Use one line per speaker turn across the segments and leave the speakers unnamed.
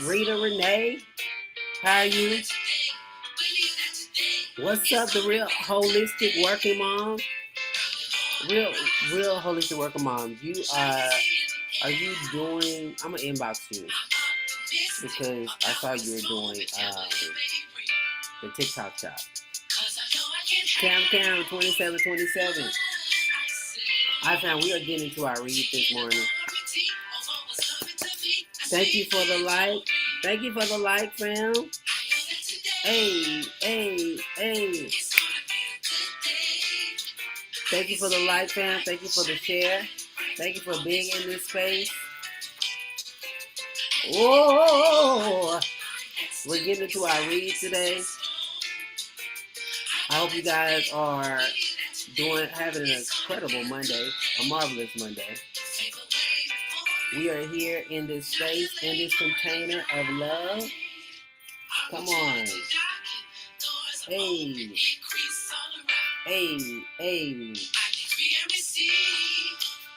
Rita Renee, how are you? What's up, the real holistic working mom? Real, real holistic working mom. Are you doing? I'm gonna inbox you because I saw you were doing the TikTok shop. Cam 2727. I found we are getting into our read this morning. Thank you for the like. Thank you for the like, fam. Hey, hey, hey. Thank you for the like, fam. Thank you for the share. Thank you for being in this space. Whoa! We're getting into our read today. I hope you guys are having an incredible Monday, a marvelous Monday. We are here in this space, in this container of love. Come on. Hey. Hey, hey.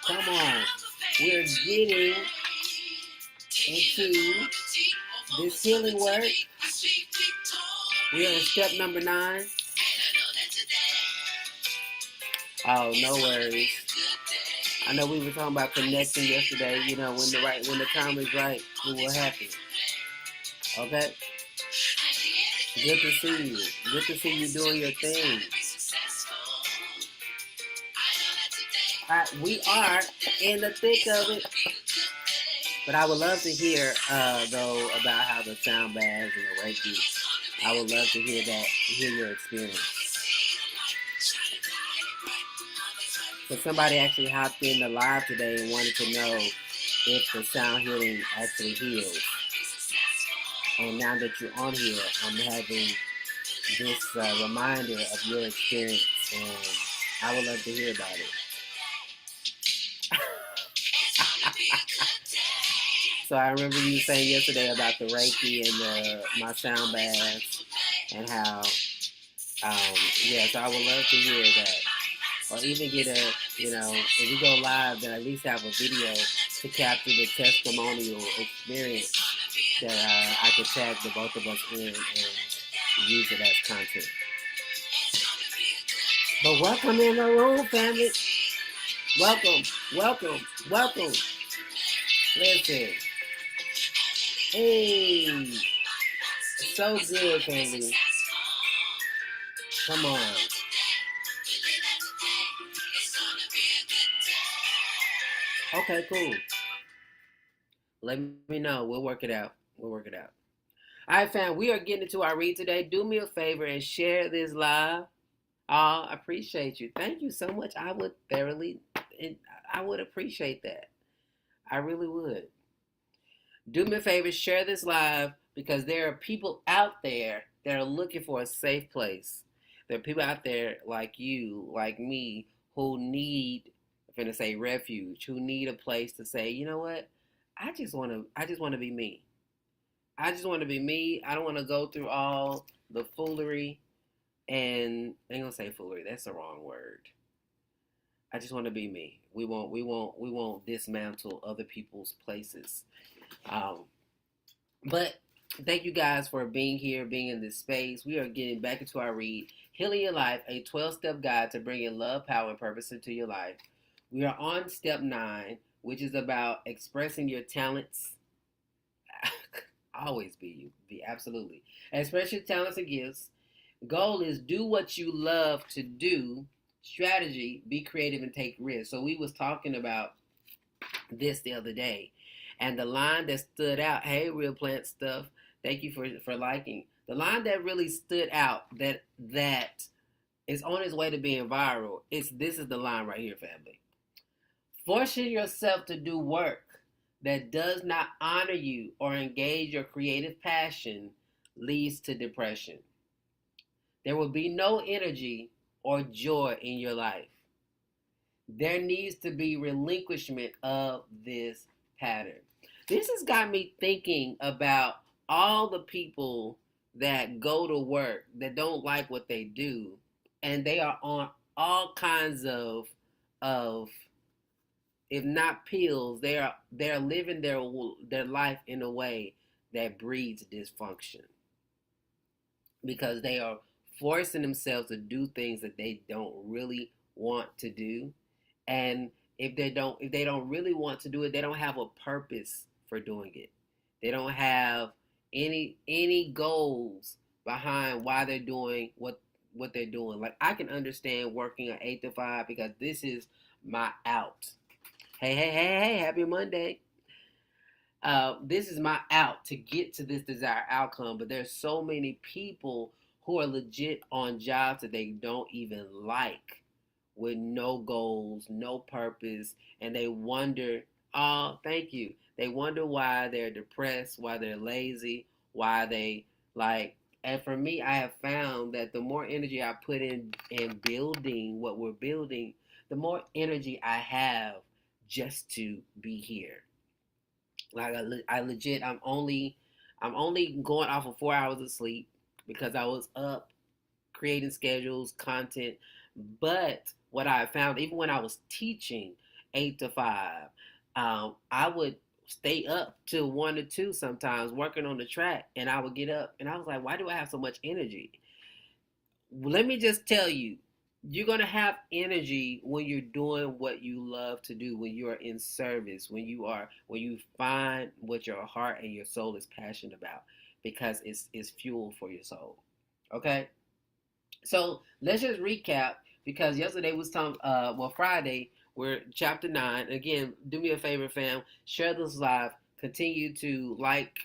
Come on. We're getting into this healing work. We're on step number 9. Oh, no worries. I know we were talking about connecting yesterday. You know, when the time is right, it will happen. Okay? Good to see you. Good to see you doing your thing. We are in the thick of it. But I would love to hear, though, about how the sound baths and the Reiki. I would love to hear your experience. But somebody actually hopped in the live today and wanted to know if the sound healing actually heals. And now that you're on here, I'm having this reminder of your experience, and I would love to hear about it. So I remember you saying yesterday about the Reiki and my sound baths and how, so I would love to hear that. Or even get if we go live, then at least have a video to capture the testimonial experience that I could tag the both of us in and use it as content. But welcome in the room, family. Welcome. Listen. Hey. So good, family. Come on. Okay, cool. Let me know. We'll work it out. All right, fam. We are getting into our read today. Do me a favor and share this live. I appreciate you. Thank you so much. I would appreciate that. I really would. Do me a favor, share this live because there are people out there that are looking for a safe place. There are people out there like you, like me, who need, I'm finna say refuge, who need a place to say, you know what? I just want to be me. I just want to be me. I don't want to go through all the foolery and I ain't gonna say foolery. That's the wrong word. I just want to be me. We won't dismantle other people's places. But thank you guys for being here, being in this space. We are getting back into our read, Healing Your Life, a 12-step guide to bringing love, power, and purpose into your life. We are on step 9, which is about expressing your talents. Always be absolutely. Express your talents and gifts. Goal is do what you love to do. Strategy, be creative and take risks. So we was talking about this the other day. And the line that stood out, hey, Real Plant Stuff, thank you for liking. The line that really stood out that is on its way to being viral, this is the line right here, family. Forcing yourself to do work that does not honor you or engage your creative passion leads to depression. There will be no energy or joy in your life. There needs to be relinquishment of this pattern. This has got me thinking about all the people that go to work that don't like what they do, and they are on all kinds of if not pills, they're living their life in a way that breeds dysfunction because they are forcing themselves to do things that they don't really want to do. And if they don't really want to do it, they don't have a purpose for doing it. They don't have any goals behind why they're doing what they're doing. Like, I can understand working an 8 to 5 because this is my out. Hey, hey, hey, hey, happy Monday. This is my out to get to this desired outcome. But there's so many people who are legit on jobs that they don't even like, with no goals, no purpose, and they wonder, oh, thank you. They wonder why they're depressed, why they're lazy, why they like. And for me, I have found that the more energy I put in building what we're building, the more energy I have just to be here. Like, I legit, I'm only going off of 4 hours of sleep because I was up creating schedules, content. But what I found, even when I was teaching 8 to 5, I would stay up till 1 or 2 sometimes working on the track, and I would get up and I was like, why do I have so much energy? Let me just tell you, you're going to have energy when you're doing what you love to do, when you are in service, when you find what your heart and your soul is passionate about, because it's fuel for your soul. Okay? So let's just recap, because yesterday was Friday, we're chapter 9. Again, do me a favor, fam. Share this live. Continue to like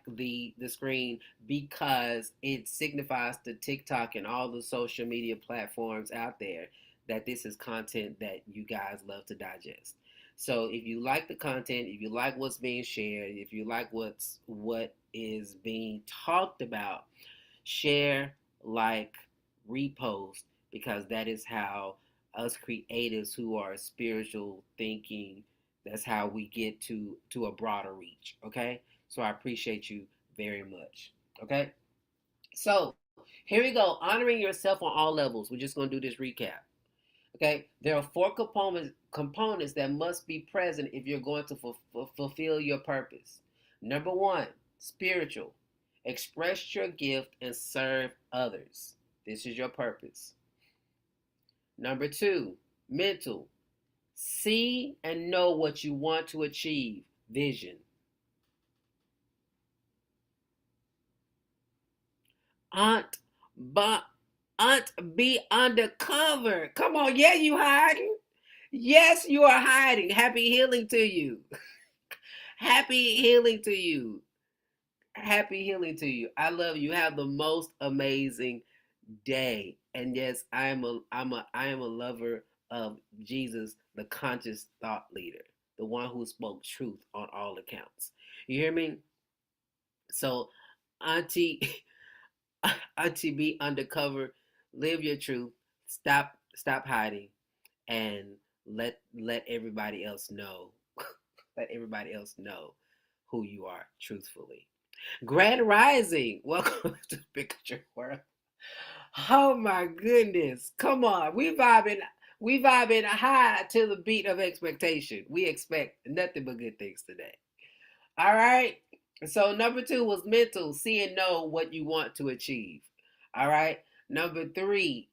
the screen, because it signifies to TikTok and all the social media platforms out there that this is content that you guys love to digest. So if you like the content, if you like what's being shared, if you like what is being talked about, share, like, repost, because that is how us creatives who are spiritual thinking, that's how we get to a broader reach. Okay, so I appreciate you very much. Okay, so here we go. Honoring yourself on all levels. We're just going to do this recap. Okay, there are 4 components that must be present if you're going to fulfill your purpose. Number 1, spiritual. Express your gift and serve others. This is your purpose. Number 2, mental. See and know what you want to achieve. Vision. Aunt, but Aunt, be undercover. Come on, yeah, you hiding. Yes, you are hiding. Happy healing to you. Happy healing to you. Happy healing to you. I love you. Have the most amazing day. And yes, I am a lover of Jesus, the conscious thought leader, the one who spoke truth on all accounts. You hear me? So, Auntie, Auntie, be undercover, live your truth, stop hiding, and let everybody else know. Let everybody else know who you are truthfully. Grand Rising, welcome to Picture World. Oh my goodness. Come on. We vibing high to the beat of expectation. We expect nothing but good things today. All right. So number 2 was mental. See and know what you want to achieve. All right. Number 3,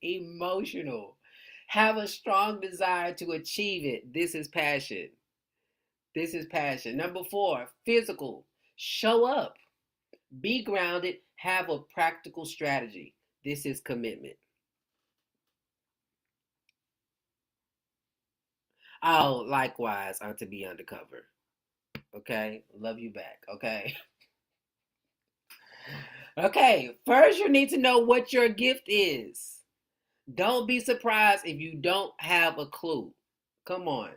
emotional. Have a strong desire to achieve it. This is passion. This is passion. Number 4, physical. Show up. Be grounded. Have a practical strategy. This is commitment. Oh, likewise, I'm to be undercover. Okay? Love you back. Okay? Okay, first you need to know what your gift is. Don't be surprised if you don't have a clue. Come on.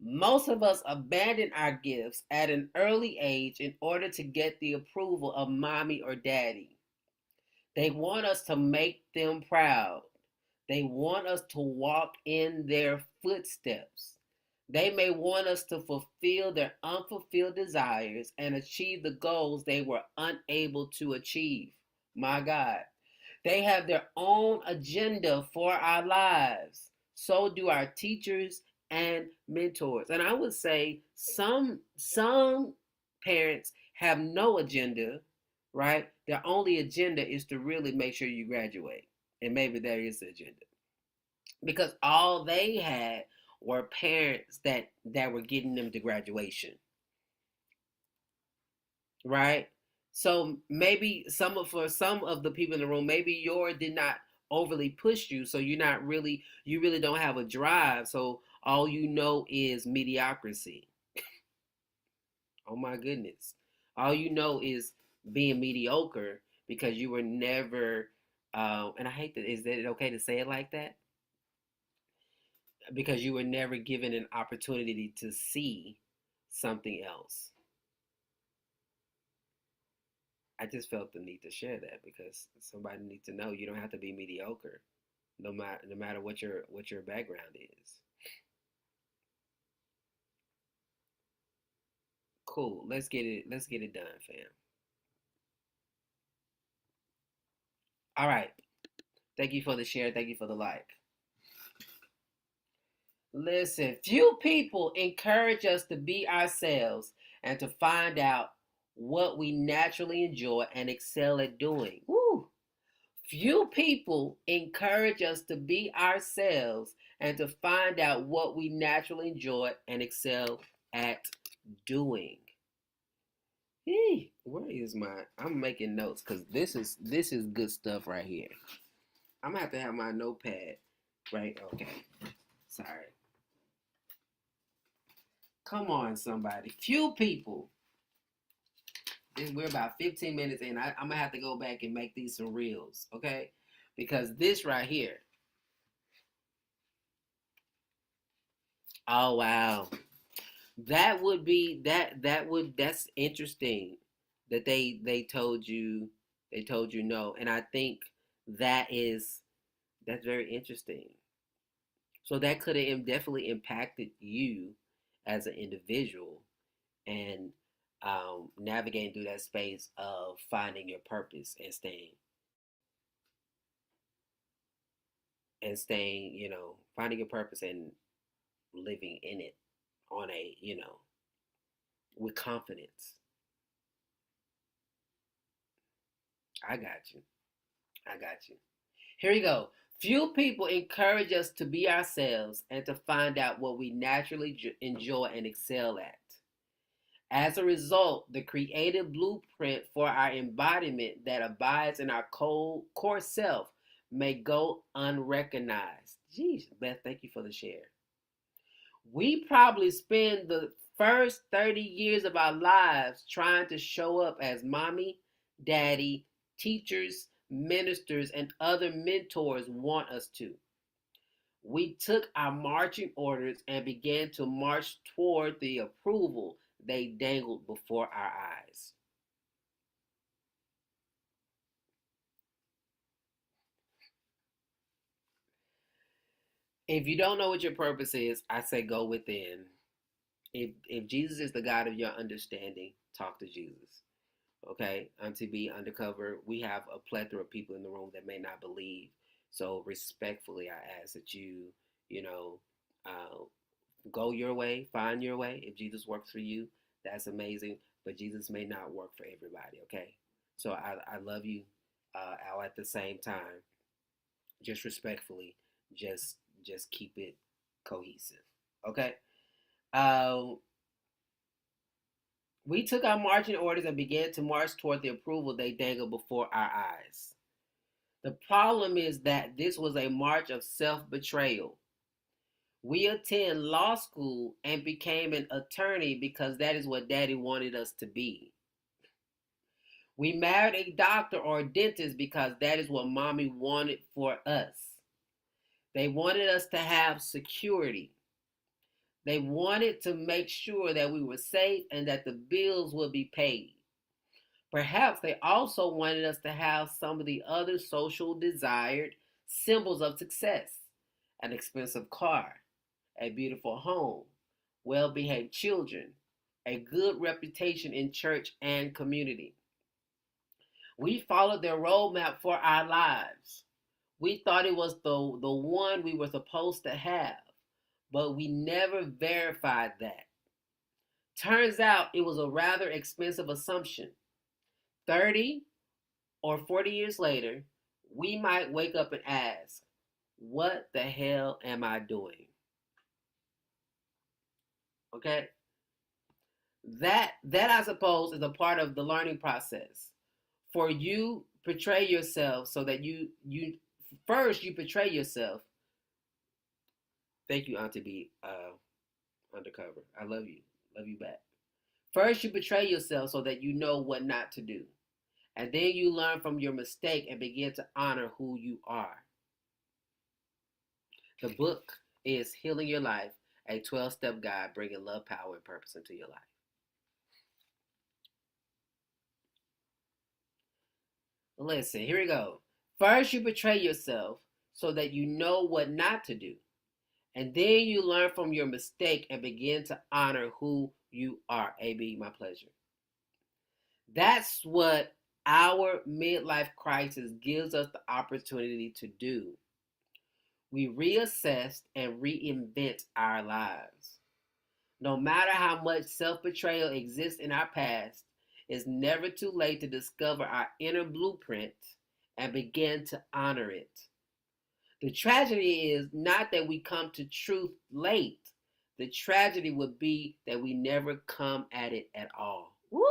Most of us abandon our gifts at an early age in order to get the approval of mommy or daddy. They want us to make them proud. They want us to walk in their footsteps. They may want us to fulfill their unfulfilled desires and achieve the goals they were unable to achieve. My God. They have their own agenda for our lives. So do our teachers and mentors. And I would say some parents have no agenda, right? Their only agenda is to really make sure you graduate. And maybe there is the agenda. Because all they had were parents that were getting them to graduation, right? So maybe for some of the people in the room, maybe yours did not overly push you, so you really don't have a drive. So all you know is mediocrity. Oh my goodness. All you know is being mediocre because you were never, and I hate that, is that okay to say it like that? Because you were never given an opportunity to see something else. I just felt the need to share that because somebody needs to know you don't have to be mediocre, no matter what your background is. Cool. Let's get it done, fam. All right. Thank you for the share. Thank you for the like. Listen, few people encourage us to be ourselves and to find out what we naturally enjoy and excel at doing. Woo! Few people encourage us to be ourselves and to find out what we naturally enjoy and excel at doing. Hey, where is my? I'm making notes because this is good stuff right here. I'm gonna have to have my notepad, right? Okay, sorry. Come on, somebody. Few people. We're about 15 minutes in. I'm gonna have to go back and make these some reels, okay? Because this right here. Oh wow, that would be that's interesting that they told you no, and I think that's very interesting. So that could have definitely impacted you as an individual and navigating through that space of finding your purpose and staying, finding your purpose and living in it on a, with confidence. I got you. I got you. Here we go. Few people encourage us to be ourselves and to find out what we naturally enjoy and excel at. As a result, the creative blueprint for our embodiment that abides in our core self may go unrecognized. Jeez, Beth, thank you for the share. We probably spend the first 30 years of our lives trying to show up as mommy, daddy, teachers, ministers, and other mentors want us to. We took our marching orders and began to march toward the approval they dangled before our eyes. If you don't know what your purpose is, I say go within. If Jesus is the God of your understanding, talk to Jesus. Okay, Auntie B undercover. We have a plethora of people in the room that may not believe. So respectfully, I ask that you know, uh, go your way, find your way. If Jesus works for you, that's amazing. But Jesus may not work for everybody. Okay, so I love you. I'll at the same time, just respectfully, just just keep it cohesive. Okay. Uh, we took our marching orders and began to march toward the approval they dangled before our eyes. The problem is that this was a march of self betrayal. We attend law school and became an attorney because that is what daddy wanted us to be. We married a doctor or a dentist because that is what mommy wanted for us. They wanted us to have security. They wanted to make sure that we were safe and that the bills would be paid. Perhaps they also wanted us to have some of the other social desired symbols of success: an expensive car, a beautiful home, well behaved children, a good reputation in church and community. We followed their roadmap for our lives. We thought it was the one we were supposed to have, but we never verified that. Turns out it was a rather expensive assumption. 30 or 40 years later, we might wake up and ask, what the hell am I doing? Okay? That I suppose is a part of the learning process. For you portray yourself so that you first you portray yourself. Thank you, Auntie B. Undercover. I love you. Love you back. First, you betray yourself so that you know what not to do. And then you learn from your mistake and begin to honor who you are. The book is Healing Your Life, a 12-step guide bringing love, power, and purpose into your life. Listen, here we go. First, you betray yourself so that you know what not to do. And then you learn from your mistake and begin to honor who you are. AB, my pleasure. That's what our midlife crisis gives us the opportunity to do. We reassess and reinvent our lives. No matter how much self-betrayal exists in our past, it's never too late to discover our inner blueprint and begin to honor it. The tragedy is not that we come to truth late. The tragedy would be that we never come at it at all. Woo!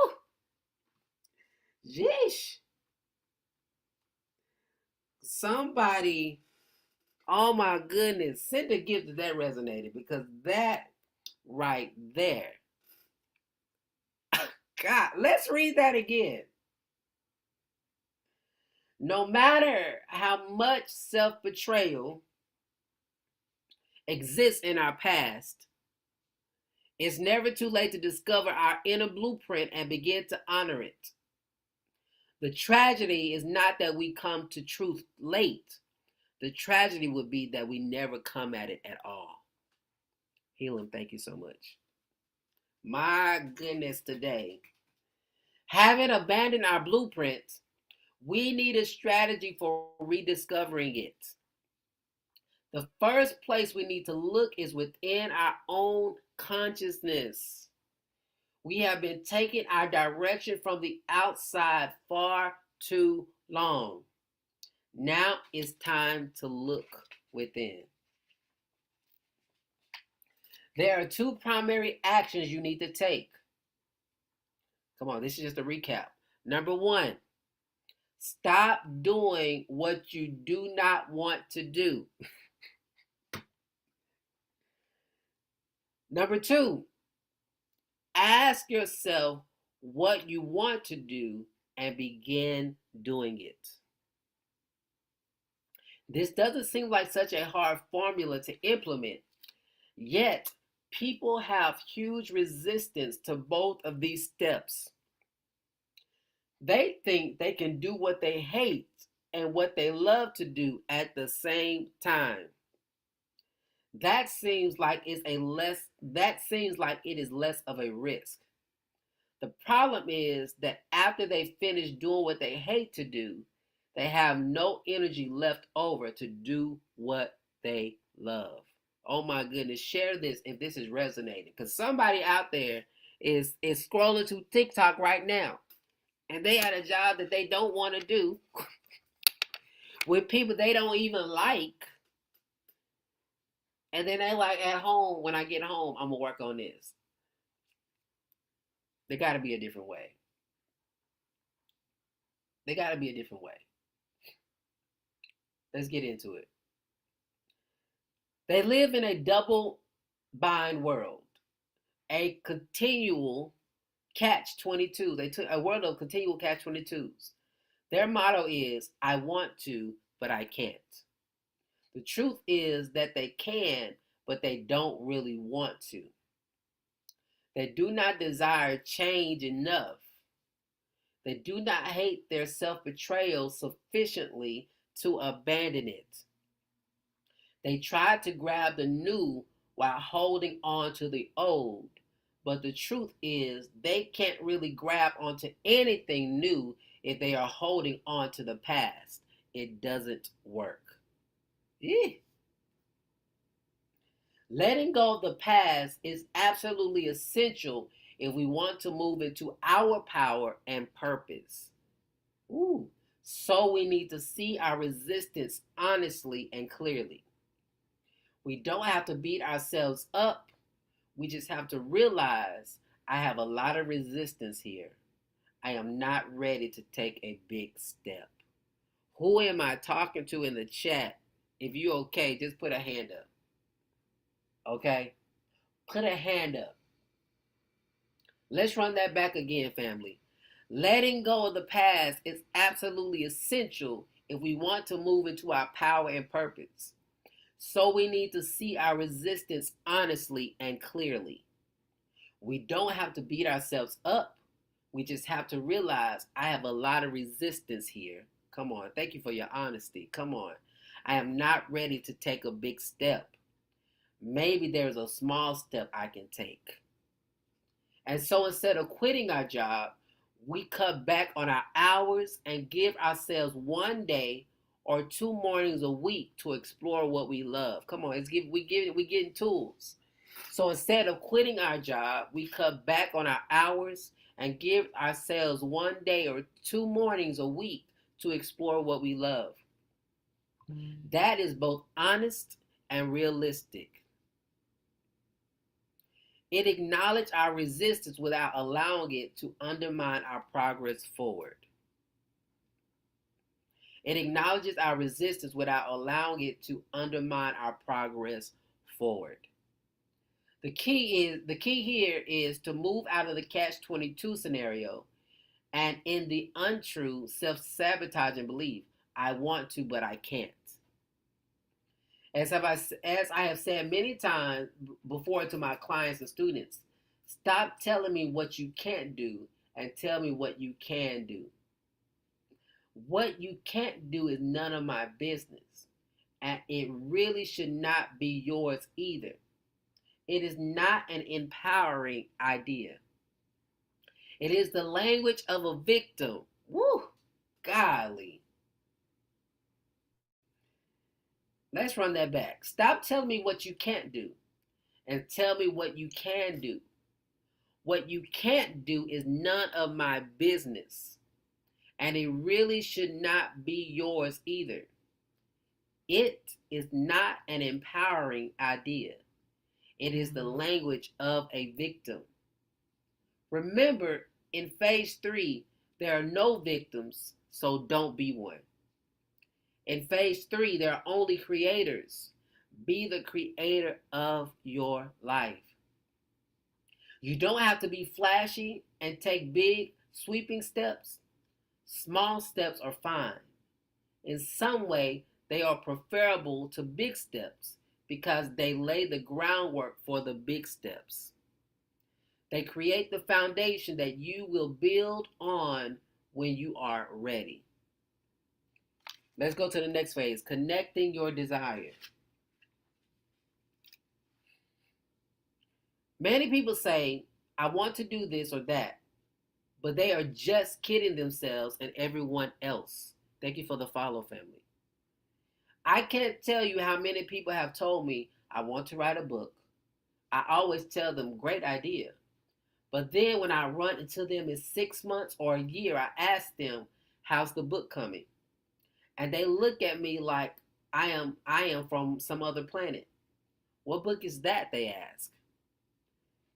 Jeesh. Somebody, oh my goodness, send a gift that resonated, because that right there. God, let's read that again. No matter how much self-betrayal exists in our past, it's never too late to discover our inner blueprint and begin to honor it. The tragedy is not that we come to truth late. The tragedy would be that we never come at it at all. Healing, thank you so much. My goodness, today. Having abandoned our blueprints, we need a strategy for rediscovering it. The first place we need to look is within our own consciousness. We have been taking our direction from the outside far too long. Now it's time to look within. There are two primary actions you need to take. Come on, this is just a recap. Number one, stop doing what you do not want to do. Number two, ask yourself what you want to do and begin doing it. This doesn't seem like such a hard formula to implement, yet people have huge resistance to both of these steps. They think they can do what they hate and what they love to do at the same time. That seems like it is less of a risk. The problem is that after they finish doing what they hate to do, they have no energy left over to do what they love. Oh my goodness, share this if this is resonating, because somebody out there is scrolling to TikTok right now, and they had a job that they don't want to do with people they don't even like. And then they like, at home, when I get home, I'm going to work on this. There got to be a different way. There got to be a different way. Let's get into it. They live in a double bind world, a continual catch-22. They took a world of continual catch-22s. Their motto is, I want to, but I can't. The truth is that they can, but they don't really want to. They do not desire change enough. They do not hate their self-betrayal sufficiently to abandon it. They try to grab the new while holding on to the old. But the truth is they can't really grab onto anything new if they are holding on to the past. It doesn't work. Letting go of the past is absolutely essential if we want to move into our power and purpose. Ooh. So we need to see our resistance honestly and clearly. We don't have to beat ourselves up. We just have to realize I have a lot of resistance here. I am not ready to take a big step. Who am I talking to in the chat? If you're okay, just put a hand up. Okay? Put a hand up. Let's run that back again, family. Letting go of the past is absolutely essential if we want to move into our power and purpose. So we need to see our resistance honestly and clearly. We don't have to beat ourselves up. We just have to realize I have a lot of resistance here. Come on. Thank you for your honesty. Come on. I am not ready to take a big step. Maybe there's a small step I can take. And so instead of quitting our job, we cut back on our hours and give ourselves one day or 2 mornings a week to explore what we love. Come on, we getting tools. So instead of quitting our job, we cut back on our hours and give ourselves one day or 2 mornings a week to explore what we love. That is both honest and realistic. It acknowledges our resistance without allowing it to undermine our progress forward. It acknowledges our resistance without allowing it to undermine our progress forward. The key here is to move out of the catch-22 scenario and in the untrue self-sabotaging belief, I want to, but I can't. As I have said many times before to my clients and students, stop telling me what you can't do and tell me what you can do. What you can't do is none of my business, and it really should not be yours either. It is not an empowering idea. It is the language of a victim. Woo! Golly. Let's run that back. Stop telling me what you can't do and tell me what you can do. What you can't do is none of my business, and it really should not be yours either. It is not an empowering idea. It is the language of a victim. Remember, in phase 3, there are no victims, so don't be one. In phase 3, there are only creators. Be the creator of your life. You don't have to be flashy and take big, sweeping steps. Small steps are fine. In some way, they are preferable to big steps because they lay the groundwork for the big steps. They create the foundation that you will build on when you are ready. Let's go to the next phase, connecting your desire. Many people say, I want to do this or that, but they are just kidding themselves and everyone else. Thank you for the follow, family. I can't tell you how many people have told me, I want to write a book. I always tell them, great idea. But then when I run into them in 6 months or a year, I ask them, how's the book coming? And they look at me like I am from some other planet. What book is that, they ask.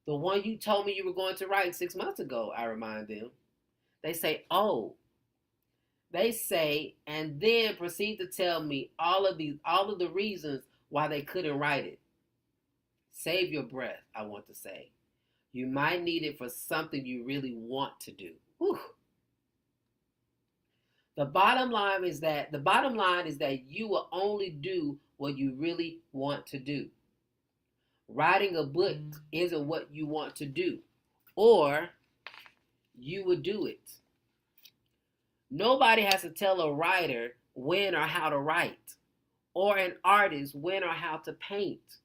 The one you told me you were going to write 6 months ago, I remind them. They say, oh. They say, and then proceed to tell me all of the reasons why they couldn't write it. Save your breath, I want to say. You might need it for something you really want to do. Whew. The bottom line is that you will only do what you really want to do. Writing a book isn't what you want to do, or you would do it. Nobody has to tell a writer when or how to write, or an artist when or how to paint.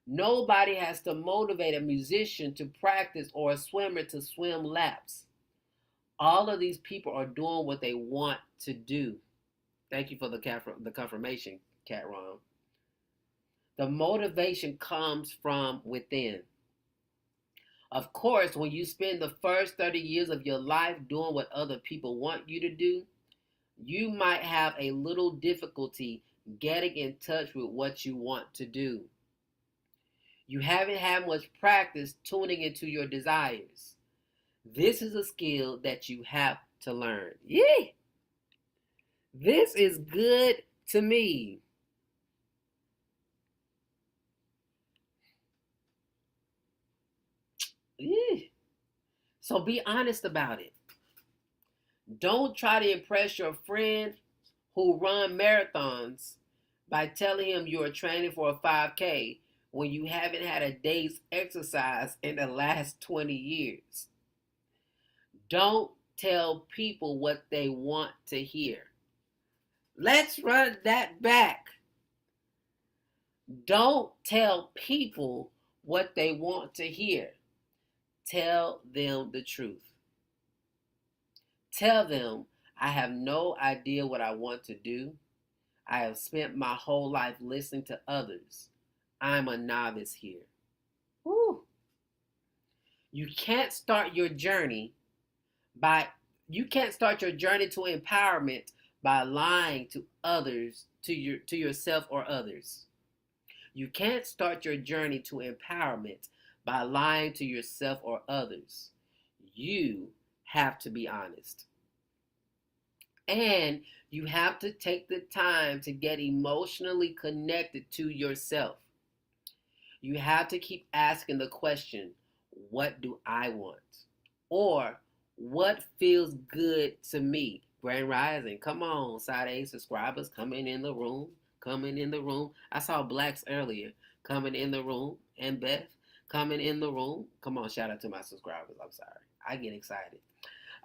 Nobody has to motivate a musician to practice or a swimmer to swim laps. All of these people are doing what they want to do. Thank you for the confirmation, Cat Ron. The motivation comes from within. Of course, when you spend the first 30 years of your life doing what other people want you to do, you might have a little difficulty getting in touch with what you want to do. You haven't had much practice tuning into your desires. This is a skill that you have to learn. Yeah, this is good to me. Yeah. So be honest about it. Don't try to impress your friend who run marathons by telling him you are training for a 5K when you haven't had a day's exercise in the last 20 years. Don't tell people what they want to hear. Let's run that back. Don't tell people what they want to hear. Tell them the truth. Tell them, I have no idea what I want to do. I have spent my whole life listening to others. I'm a novice here. Woo. You can't start your journey by you can't start your journey to empowerment by lying to others, to yourself or others. You can't start your journey to empowerment by lying to yourself or others. You have to be honest. And you have to take the time to get emotionally connected to yourself. You have to keep asking the question, what do I want? Or what feels good to me? Grand Rising, come on, Side A subscribers coming in the room, coming in the room. I saw Blacks earlier coming in the room, and Beth coming in the room. Come on, shout out to my subscribers. I'm sorry. I get excited.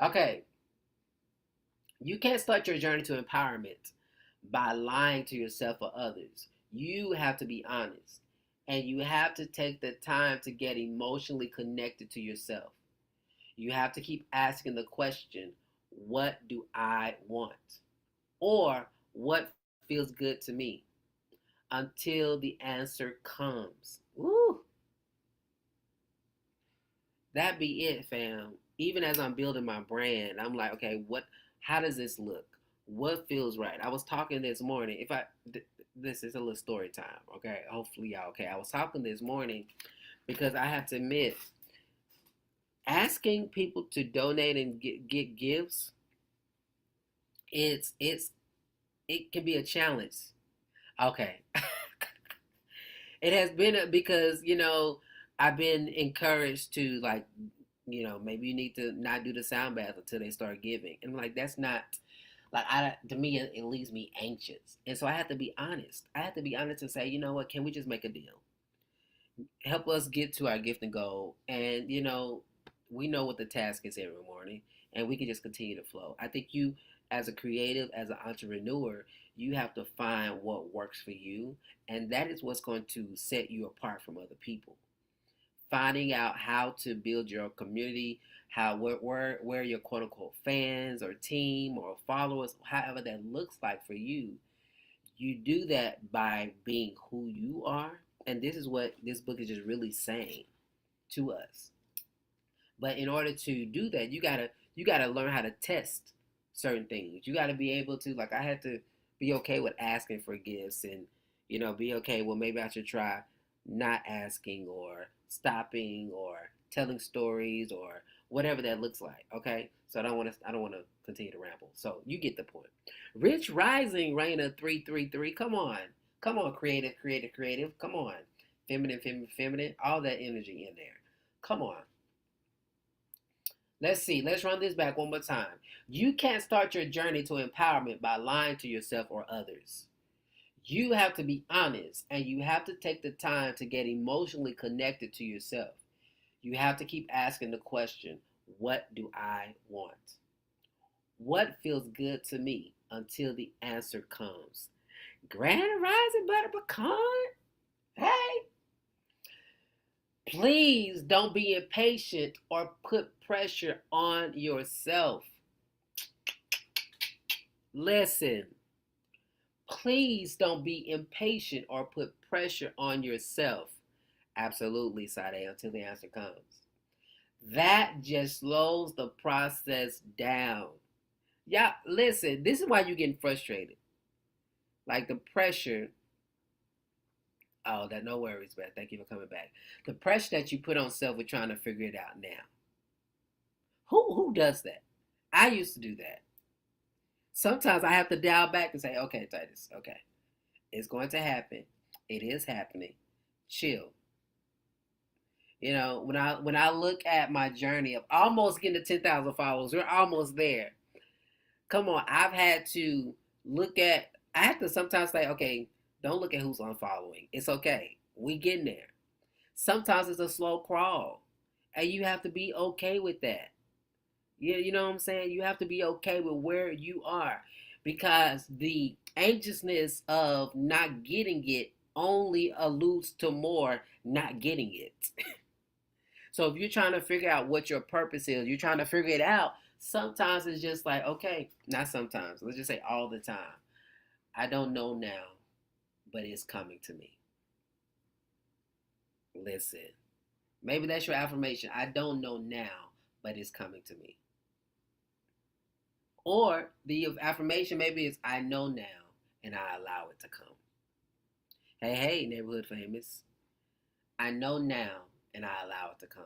Okay. You can't start your journey to empowerment by lying to yourself or others. You have to be honest. And you have to take the time to get emotionally connected to yourself. You have to keep asking the question, what do I want? Or what feels good to me? Until the answer comes. Woo! That be it, fam. Even as I'm building my brand, I'm like, okay, how does this look? What feels right? I was talking this morning. This is a little story time, okay? Hopefully y'all okay. I was talking this morning because I have to admit, asking people to donate and get gifts, it can be a challenge. Okay. It has been because, I've been encouraged to, like, maybe you need to not do the sound bath until they start giving. And I'm like, that's not, like, to me, it leaves me anxious. And so I have to be honest. I have to be honest and say, you know what, can we just make a deal? Help us get to our gifting goal. And, we know what the task is every morning, and we can just continue to flow. I think you, as a creative, as an entrepreneur, you have to find what works for you. And that is what's going to set you apart from other people. Finding out how to build your community, where your quote unquote fans or team or followers, however that looks like for you. You do that by being who you are. And this is what this book is just really saying to us. But in order to do that, you gotta learn how to test certain things. You gotta be able to, like, I had to be okay with asking for gifts, and be okay, well, maybe I should try not asking or stopping or telling stories or whatever that looks like. Okay, so I don't want to continue to ramble. So you get the point. Rich Rising, Raina 333. Come on, creative, creative, creative. Come on, feminine, feminine, feminine. All that energy in there. Come on. Let's see. Let's run this back one more time. You can't start your journey to empowerment by lying to yourself or others. You have to be honest, and you have to take the time to get emotionally connected to yourself. You have to keep asking the question, what do I want? What feels good to me until the answer comes? Grand Rising Butter Pecan? Hey! Please don't be impatient or put pressure on yourself. Listen. Please don't be impatient or put pressure on yourself. Absolutely, Sade, until the answer comes. That just slows the process down. Yeah, listen, this is why you're getting frustrated. Like the pressure. Oh, that no worries, man. Thank you for coming back. The pressure that you put on self with trying to figure it out now. Who does that? I used to do that. Sometimes I have to dial back and say, okay, Titus, okay, it's going to happen. It is happening. Chill. When I look at my journey of almost getting to 10,000 followers, we're almost there. Come on, I've had to look at. I have to sometimes say, okay, don't look at who's unfollowing. It's okay. We getting there. Sometimes it's a slow crawl, and you have to be okay with that. Yeah, you know what I'm saying? You have to be okay with where you are because the anxiousness of not getting it only alludes to more not getting it. So if you're trying to figure out what your purpose is, you're trying to figure it out, sometimes it's just like, okay, not sometimes, let's just say all the time. I don't know now, but it's coming to me. Listen, maybe that's your affirmation. I don't know now, but it's coming to me. Or the affirmation maybe is I know now and I allow it to come. Hey, hey, neighborhood famous. I know now and I allow it to come.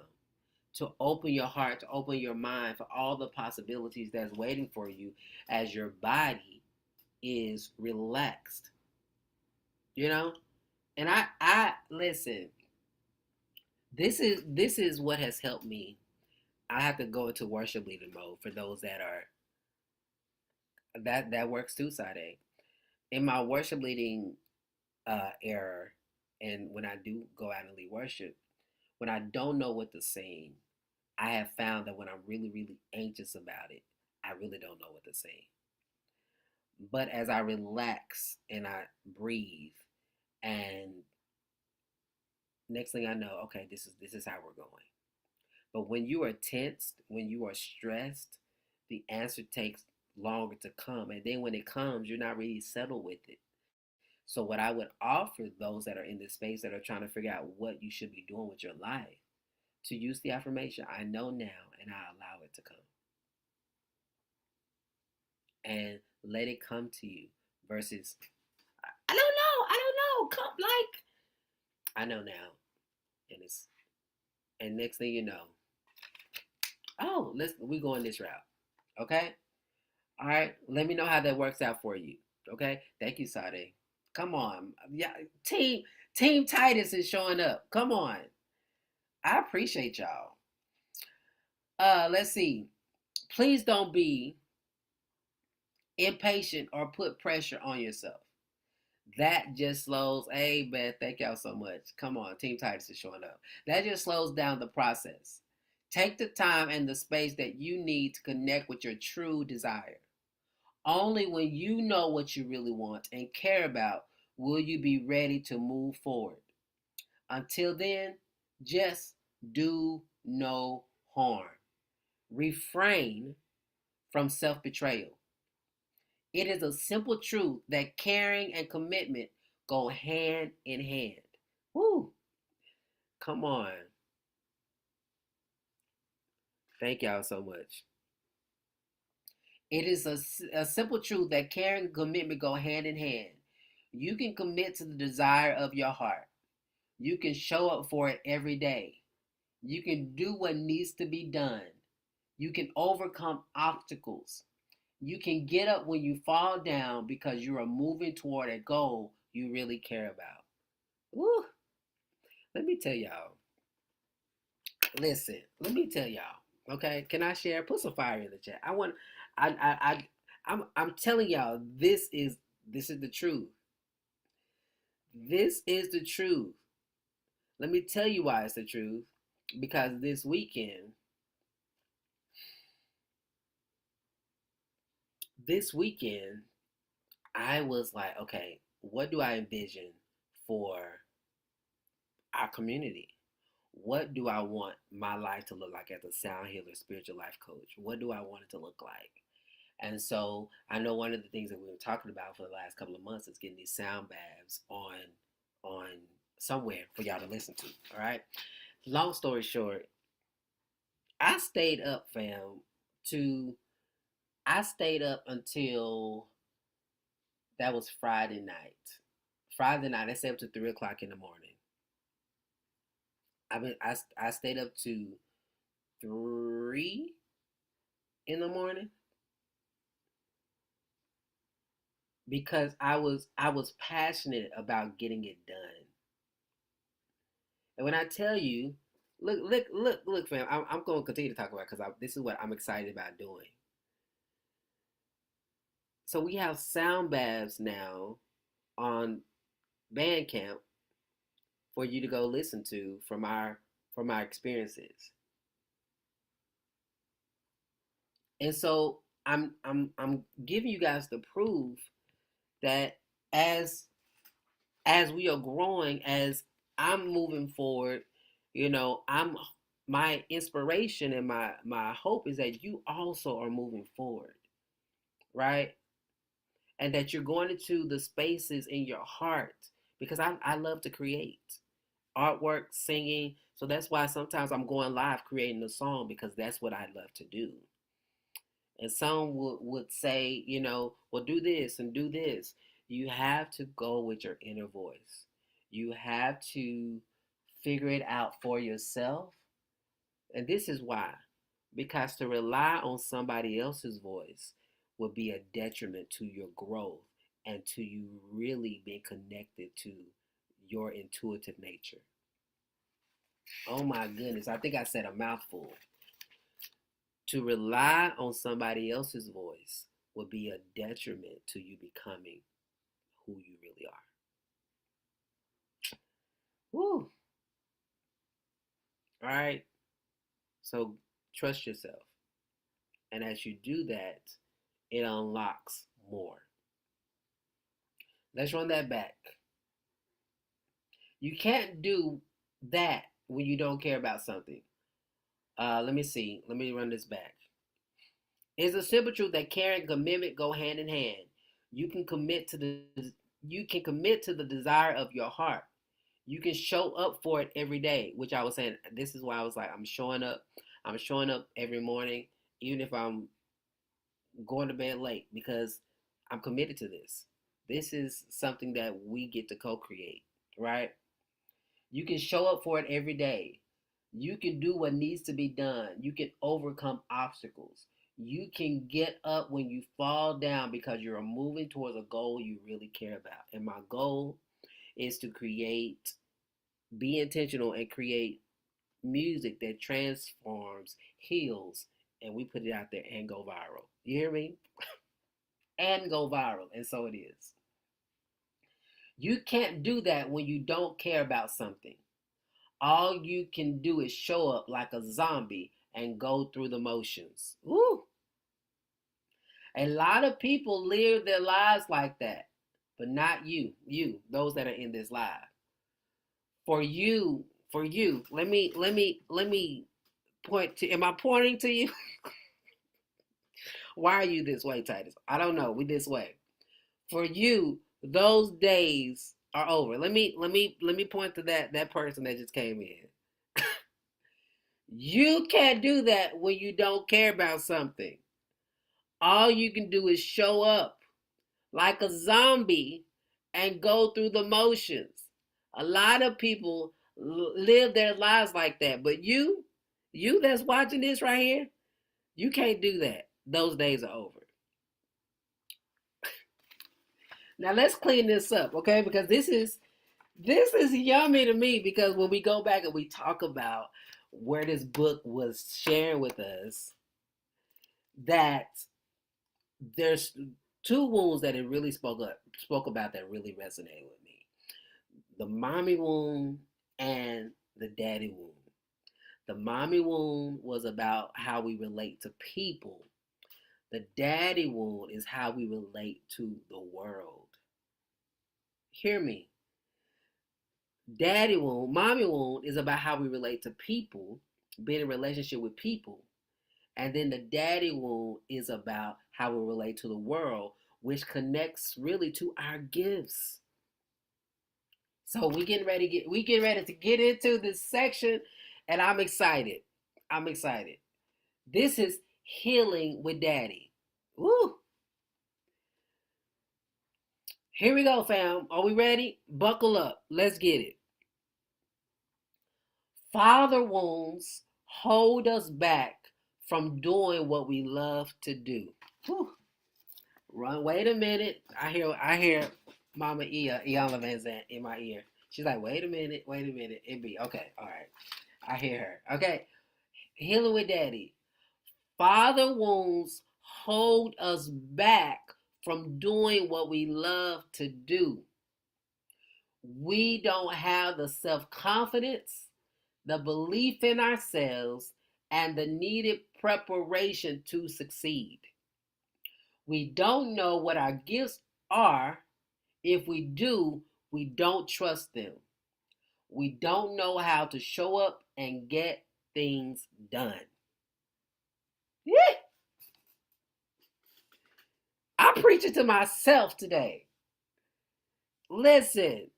To open your heart, to open your mind for all the possibilities that's waiting for you as your body is relaxed. You know? And I listen, this is what has helped me. I have to go into worship leader mode for those that are that works too, Sade. In my worship leading error, and when I do go out and lead worship, when I don't know what to sing, I have found that when I'm really, really anxious about it, I really don't know what to sing. But as I relax and I breathe, and next thing I know, okay, this is how we're going. But when you are tensed, when you are stressed, the answer takes longer to come, and then when it comes, you're not really settled with it. So what I would offer those that are in this space that are trying to figure out what you should be doing with your life to use the affirmation, I know now and I allow it to come. And let it come to you versus I don't know, I don't know. Come like I know now. And next thing you know, oh, we going this route. Okay? All right. Let me know how that works out for you. Okay? Thank you, Sade. Come on. Yeah, Team Titus is showing up. Come on. I appreciate y'all. Let's see. Please don't be impatient or put pressure on yourself. That just slows. Hey, man, thank y'all so much. Come on, Team Titus is showing up. That just slows down the process. Take the time and the space that you need to connect with your true desire. Only when you know what you really want and care about will you be ready to move forward. Until then, just do no harm. Refrain from self betrayal. It is a simple truth that caring and commitment go hand in hand. Woo! Come on. Thank y'all so much. It is a simple truth that caring and commitment go hand in hand. You can commit to the desire of your heart. You can show up for it every day. You can do what needs to be done. You can overcome obstacles. You can get up when you fall down because you are moving toward a goal you really care about. Woo! Let me tell y'all. Listen, let me tell y'all. Okay, can I share? Put some fire in the chat. I'm telling y'all. This is the truth. This is the truth. Let me tell you why it's the truth. Because this weekend, I was like, okay, what do I envision for our community? What do I want my life to look like as a sound healer, spiritual life coach? What do I want it to look like? And so I know one of the things that we were talking about for the last couple of months is getting these sound baths on somewhere for y'all to listen to. All right. Long story short, I stayed up, fam, to I stayed up until that was Friday night. Friday night, I stayed up to 3 o'clock in the morning. I stayed up to 3 in the morning because I was passionate about getting it done. And when I tell you, look, fam, I'm going to continue to talk about because this is what I'm excited about doing. So we have sound baths now on Bandcamp for you to go listen to from our experiences. And so I'm giving you guys the proof that as as we are growing, as I'm moving forward, I'm my inspiration and my hope is that you also are moving forward, right? And that you're going into the spaces in your heart because I love to create artwork, singing. So that's why sometimes I'm going live creating a song because that's what I love to do. And some would say, well, do this and do this. You have to go with your inner voice. You have to figure it out for yourself. And this is why. Because to rely on somebody else's voice would be a detriment to your growth and to you really being connected to your intuitive nature. Oh my goodness, I think I said a mouthful. To rely on somebody else's voice would be a detriment to you becoming who you really are. Woo! All right. So trust yourself. And as you do that, it unlocks more. Let's run that back. You can't do that when you don't care about something. Let me see. Let me run this back. It's a simple truth that care and commitment go hand in hand. You can commit to the you can commit to the desire of your heart. You can show up for it every day, which I was saying. This is why I was like, I'm showing up. I'm showing up every morning, even if I'm going to bed late, because I'm committed to this. This is something that we get to co-create, right? You can show up for it every day. You can do what needs to be done. You can overcome obstacles. You can get up when you fall down because you're moving towards a goal you really care about. And my goal is to be intentional and create music that transforms, heals, and we put it out there and go viral. You hear me? And go viral. And so it is. You can't do that when you don't care about something. All you can do is show up like a zombie and go through the motions. Woo! A lot of people live their lives like that, but not you. You, those that are in this live. For you, let me point to, am I pointing to you? Why are you this way, Titus? I don't know. We this way. For you, those days are over. Let me point to that person that just came in. You can't do that when you don't care about something. All you can do is show up like a zombie and go through the motions. A lot of people live their lives like that, but you that's watching this right here, you can't do that. Those days are over. Now let's clean this up, okay? Because this is yummy to me because when we go back and we talk about where this book was sharing with us, that there's two wounds that it really spoke about that really resonated with me: the mommy wound and the daddy wound. The mommy wound was about how we relate to people. The daddy wound is how we relate to the world. Hear me. Daddy wound, mommy wound is about how we relate to people, being in a relationship with people. And then the daddy wound is about how we relate to the world, which connects really to our gifts. So we getting ready to get into this section, and I'm excited. I'm excited. This is healing with daddy. Woo! Here we go, fam. Are we ready? Buckle up. Let's get it. Father wounds hold us back from doing what we love to do. Whew. Run. Wait a minute. I hear Mama Iana Van Zant in my ear. She's like, wait a minute. It be okay. All right. I hear her. Okay. Healing with daddy. Father wounds hold us back from doing what we love to do. We don't have the self-confidence, the belief in ourselves, and the needed preparation to succeed. We don't know what our gifts are. If we do, we don't trust them. We don't know how to show up and get things done. Yeah. I'm preaching to myself today. Listen,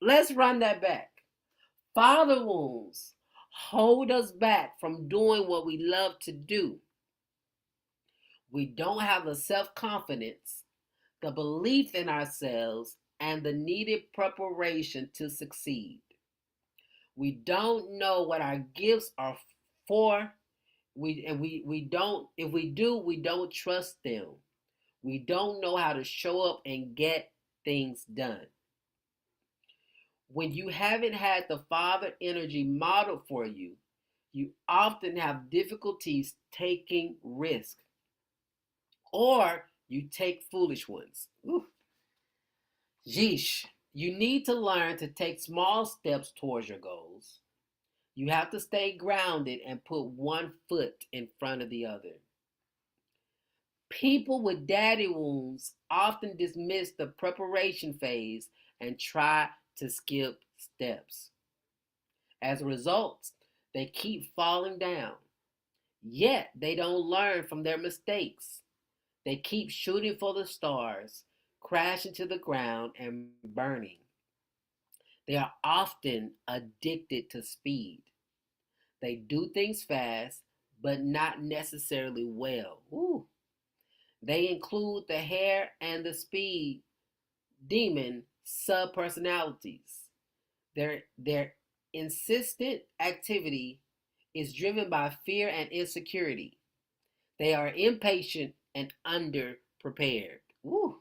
let's run that back. Father wounds hold us back from doing what we love to do. We don't have the self-confidence, the belief in ourselves, and the needed preparation to succeed. We don't know what our gifts are for. We don't, if we do, we don't trust them. We don't know how to show up and get things done. When you haven't had the Father energy modeled for you, you often have difficulties taking risks, or you take foolish ones. Ooh. Yeesh. You need to learn to take small steps towards your goals. You have to stay grounded and put one foot in front of the other. People with daddy wounds often dismiss the preparation phase and try to skip steps. As a result, they keep falling down. Yet they don't learn from their mistakes. They keep shooting for the stars, crashing to the ground, and burning. They are often addicted to speed. They do things fast, but not necessarily well. Ooh. They include the hair and the speed demon subpersonalities. Their insistent activity is driven by fear and insecurity. They are impatient and underprepared. Woo.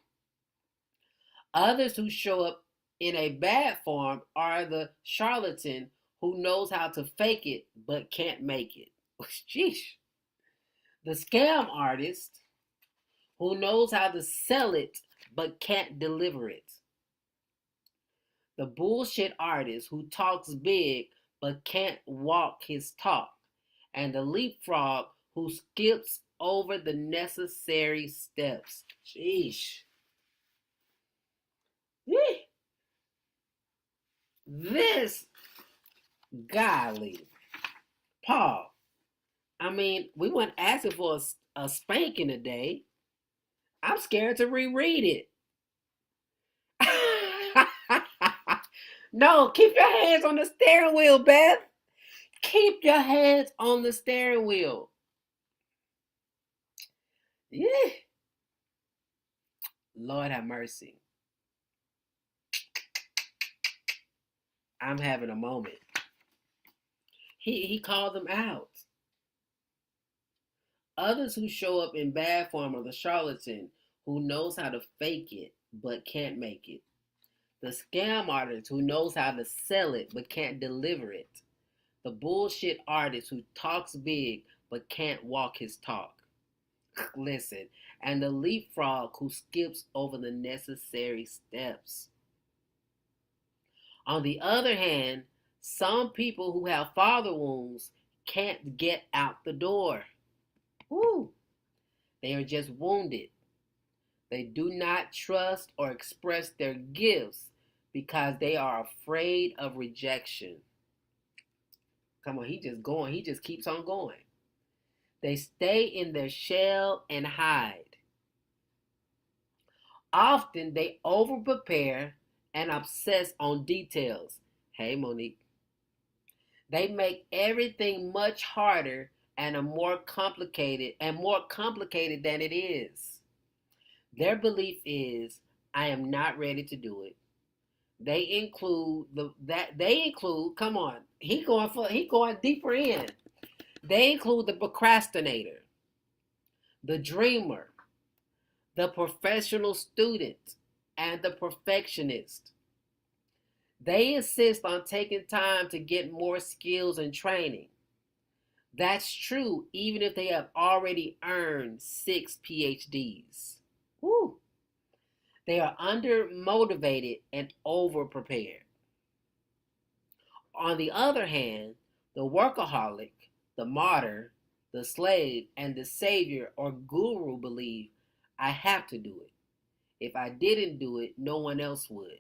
Others who show up in a bad form are the charlatan who knows how to fake it but can't make it. Sheesh. The scam artist who knows how to sell it but can't deliver it. The bullshit artist who talks big but can't walk his talk. And the leapfrog who skips over the necessary steps. Sheesh. This, golly, Paul, I mean, we weren't asking for a spanking today. I'm scared to reread it. No, keep your hands on the steering wheel, Beth. Keep your hands on the steering wheel. Yeah. Lord have mercy. I'm having a moment. He called them out. Others who show up in bad form are the charlatan who knows how to fake it but can't make it. The scam artist who knows how to sell it but can't deliver it. The bullshit artist who talks big but can't walk his talk. Listen, and the leapfrog who skips over the necessary steps. On the other hand, some people who have father wounds can't get out the door. Woo. They are just wounded. They do not trust or express their gifts because they are afraid of rejection. Come on, he just going. He just keeps on going. They stay in their shell and hide. Often they over-prepare and obsess on details. Hey, Monique. They make everything much harder and more complicated than it is. Their belief is, I am not ready to do it. They include come on, he going deeper in. They include the procrastinator, the dreamer, the professional student, and the perfectionist. They insist on taking time to get more skills and training. That's true even if they have already earned 6 PhDs. Woo. They are undermotivated and overprepared. On the other hand, the workaholic, the martyr, the slave, and the savior or guru believe, I have to do it. If I didn't do it, no one else would.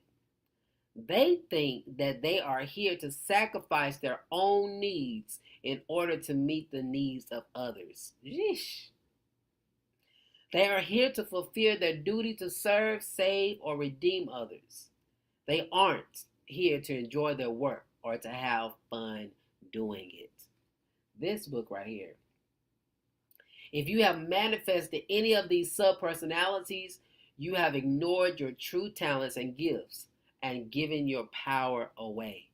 They think that they are here to sacrifice their own needs in order to meet the needs of others. Yeesh. They are here to fulfill their duty to serve, save, or redeem others. They aren't here to enjoy their work or to have fun doing it. This book right here. If you have manifested any of these subpersonalities, you have ignored your true talents and gifts and given your power away.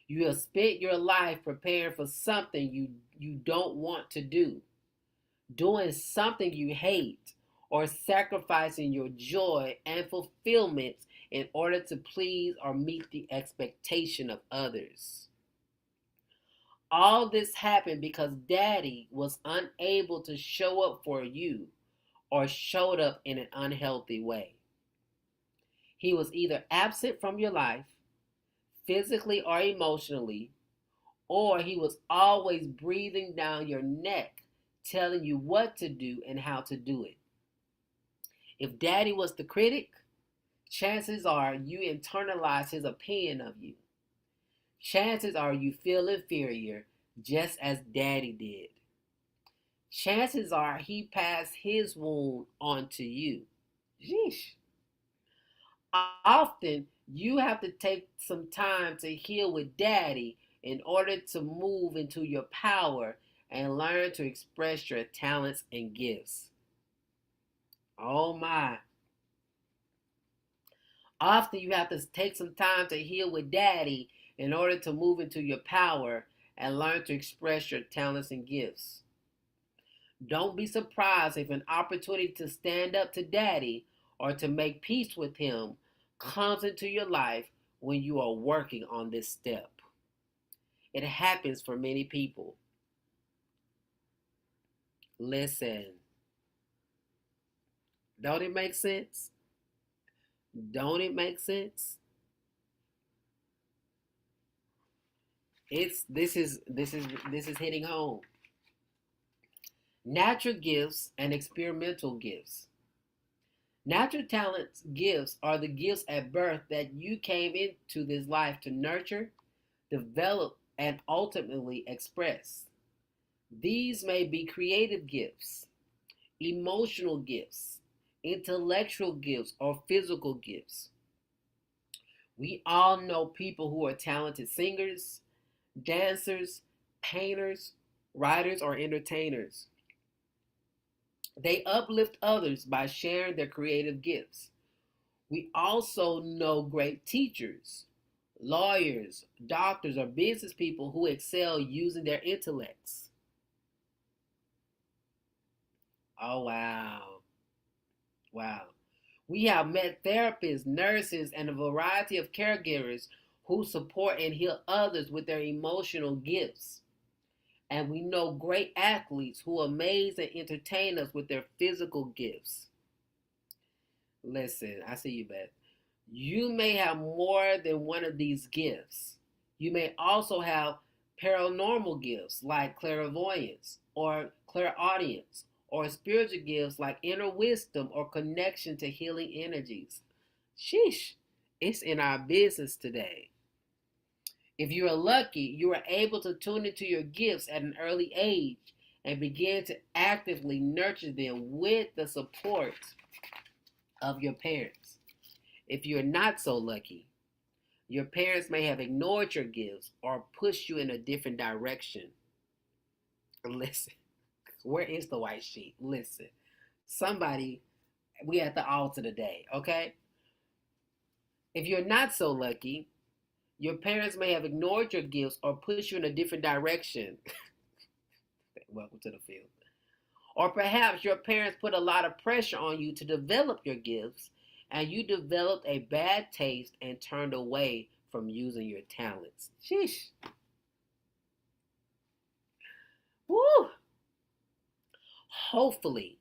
You have spent your life preparing for something you don't want to do, doing something you hate, or sacrificing your joy and fulfillment in order to please or meet the expectation of others. All this happened because Daddy was unable to show up for you or showed up in an unhealthy way. He was either absent from your life, physically or emotionally, or he was always breathing down your neck, telling you what to do and how to do it. If Daddy was the critic, chances are you internalized his opinion of you. Chances are you feel inferior, just as Daddy did. Chances are he passed his wound on to you. Sheesh. Often, you have to take some time to heal with Daddy in order to move into your power and learn to express your talents and gifts. Oh my. Often, you have to take some time to heal with Daddy in order to move into your power and learn to express your talents and gifts. Don't be surprised if an opportunity to stand up to Daddy or to make peace with him comes into your life when you are working on this step. It happens for many people. Listen. Don't it make sense? Don't it make sense? This is hitting home. Natural gifts and experimental gifts. Natural talents, gifts are the gifts at birth that you came into this life to nurture, develop, and ultimately express. These may be creative gifts, emotional gifts, intellectual gifts, or physical gifts. We all know people who are talented singers, dancers, painters, writers, or entertainers. They uplift others by sharing their creative gifts. We also know great teachers, lawyers, doctors, or business people who excel using their intellects. Oh, wow. Wow. We have met therapists, nurses, and a variety of caregivers who support and heal others with their emotional gifts. And we know great athletes who amaze and entertain us with their physical gifts. Listen, I see you, Beth. You may have more than one of these gifts. You may also have paranormal gifts like clairvoyance or clairaudience, or spiritual gifts like inner wisdom or connection to healing energies. Sheesh, it's in our business today. If you are lucky, you are able to tune into your gifts at an early age and begin to actively nurture them with the support of your parents. If you're not so lucky, your parents may have ignored your gifts or pushed you in a different direction. Listen, where is the white sheet? Listen, somebody, we at the altar today, okay? If you're not so lucky, your parents may have ignored your gifts or pushed you in a different direction. Welcome to the field. Or perhaps your parents put a lot of pressure on you to develop your gifts, and you developed a bad taste and turned away from using your talents. Sheesh. Woo! Hopefully,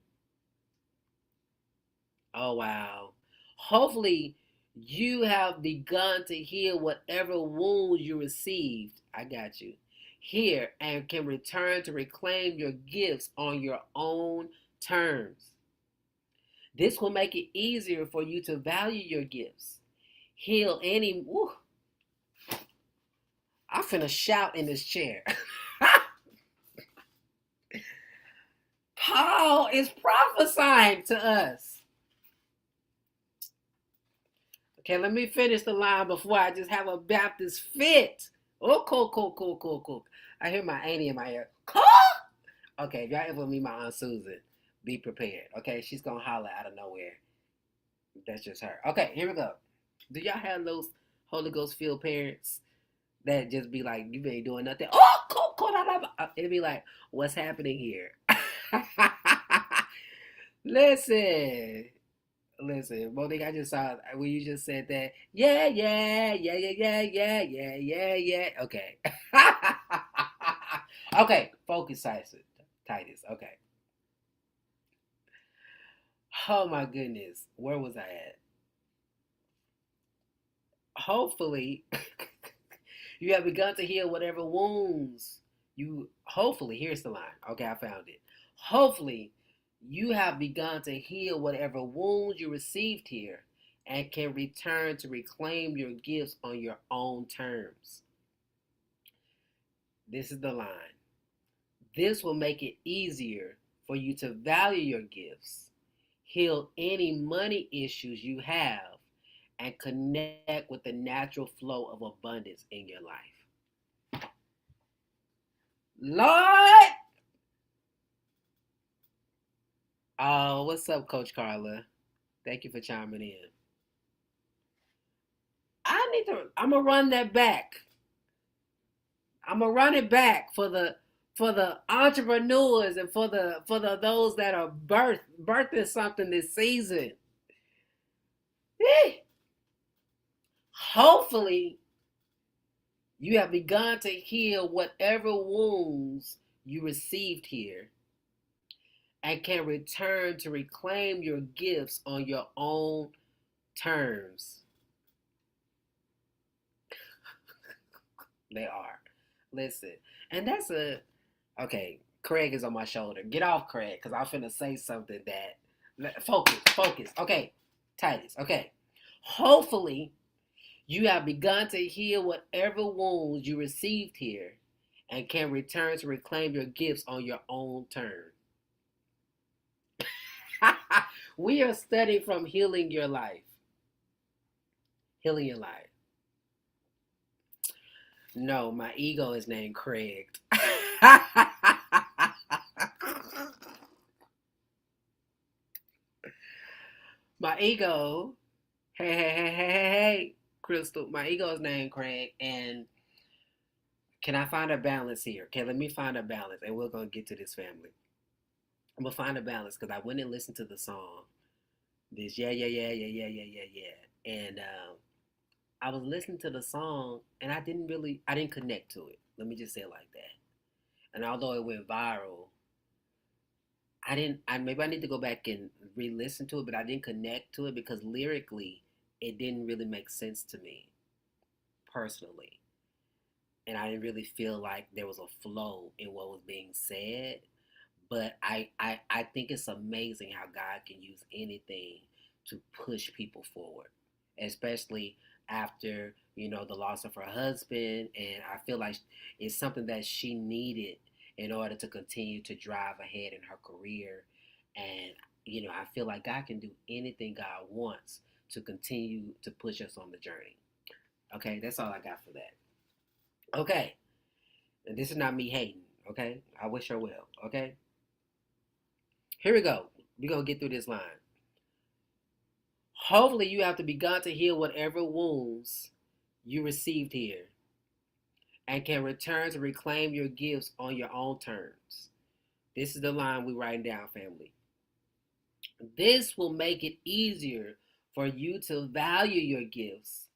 oh wow. Hopefully, you have begun to heal whatever wounds you received. I got you. Here and can return to reclaim your gifts on your own terms. This will make it easier for you to value your gifts. Heal any. Woo, I'm finna shout in this chair. Paul is prophesying to us. Okay, let me finish the line before I just have a Baptist fit. Oh, cool. I hear my auntie in my ear. Cool. Okay, if y'all ever meet my Aunt Susan, be prepared. Okay, she's gonna holler out of nowhere. That's just her. Okay, here we go. Do y'all have those Holy Ghost filled parents that just be like, you ain't doing nothing? Oh, cool. It'd be like, what's happening here? Listen, Monique, I just saw when you just said that. Yeah. Okay. Okay, focus, Titus. Okay. Oh my goodness, where was I at? Hopefully, you have begun to heal whatever wounds you. Hopefully, here's the line. Okay, I found it. Hopefully, you have begun to heal whatever wounds you received here and can return to reclaim your gifts on your own terms. This is the line. This will make it easier for you to value your gifts, heal any money issues you have, and connect with the natural flow of abundance in your life. Lord! Oh, what's up, Coach Carla? Thank you for chiming in. I'm gonna run that back. I'm gonna run it back for the entrepreneurs and for the those that are birthing something this season. Hopefully, you have begun to heal whatever wounds you received here and can return to reclaim your gifts on your own terms. They are. Listen. And that's okay, Craig is on my shoulder. Get off, Craig, because I'm finna say something that, focus. Okay, Titus, okay. Hopefully, you have begun to heal whatever wounds you received here and can return to reclaim your gifts on your own terms. We are studying from healing your life. Healing your life. No, my ego is named Craig. My ego, hey, Crystal, my ego is named Craig, and can I find a balance here? Okay, let me find a balance, and we're going to get to this, family. I'm going to find a balance, because I went and listened to the song, this yeah. And I was listening to the song, and I didn't connect to it. Let me just say it like that. And although it went viral, maybe I need to go back and re-listen to it, but I didn't connect to it because lyrically, it didn't really make sense to me, personally. And I didn't really feel like there was a flow in what was being said. But I think it's amazing how God can use anything to push people forward, especially after, the loss of her husband. And I feel like it's something that she needed in order to continue to drive ahead in her career. And, I feel like God can do anything God wants to continue to push us on the journey. Okay, that's all I got for that. Okay, and this is not me hating. Okay? I wish her well. Okay? Here we go. We're going to get through this line. Hopefully, you have to begun to heal whatever wounds you received here and can return to reclaim your gifts on your own terms. This is the line we're writing down, family. This will make it easier for you to value your gifts,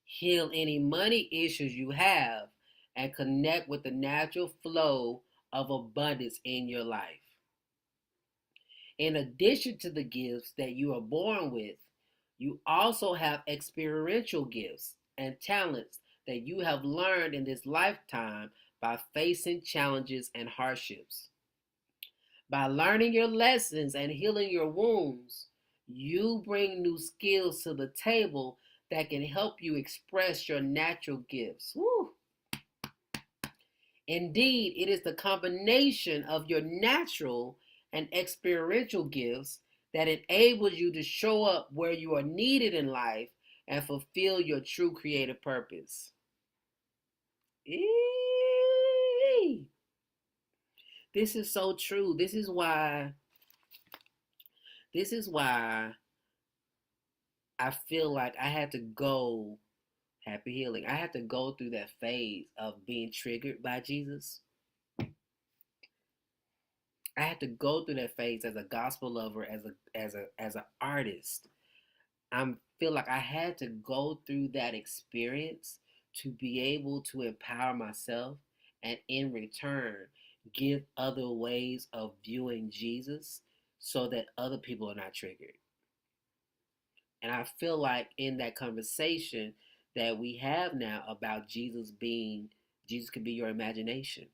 heal any money issues you have, and connect with the natural flow of abundance in your life. In addition to the gifts that you are born with, you also have experiential gifts and talents that you have learned in this lifetime by facing challenges and hardships. By learning your lessons and healing your wounds, you bring new skills to the table that can help you express your natural gifts. Woo. Indeed, it is the combination of your natural and experiential gifts that enables you to show up where you are needed in life and fulfill your true creative purpose. Eee. This is so true. This is why I feel like I had to go happy healing. I had to go through that phase of being triggered by Jesus. I had to go through that phase as a gospel lover, as an artist. I feel like I had to go through that experience to be able to empower myself and in return give other ways of viewing Jesus so that other people are not triggered. And I feel like in that conversation that we have now about Jesus could be your imagination.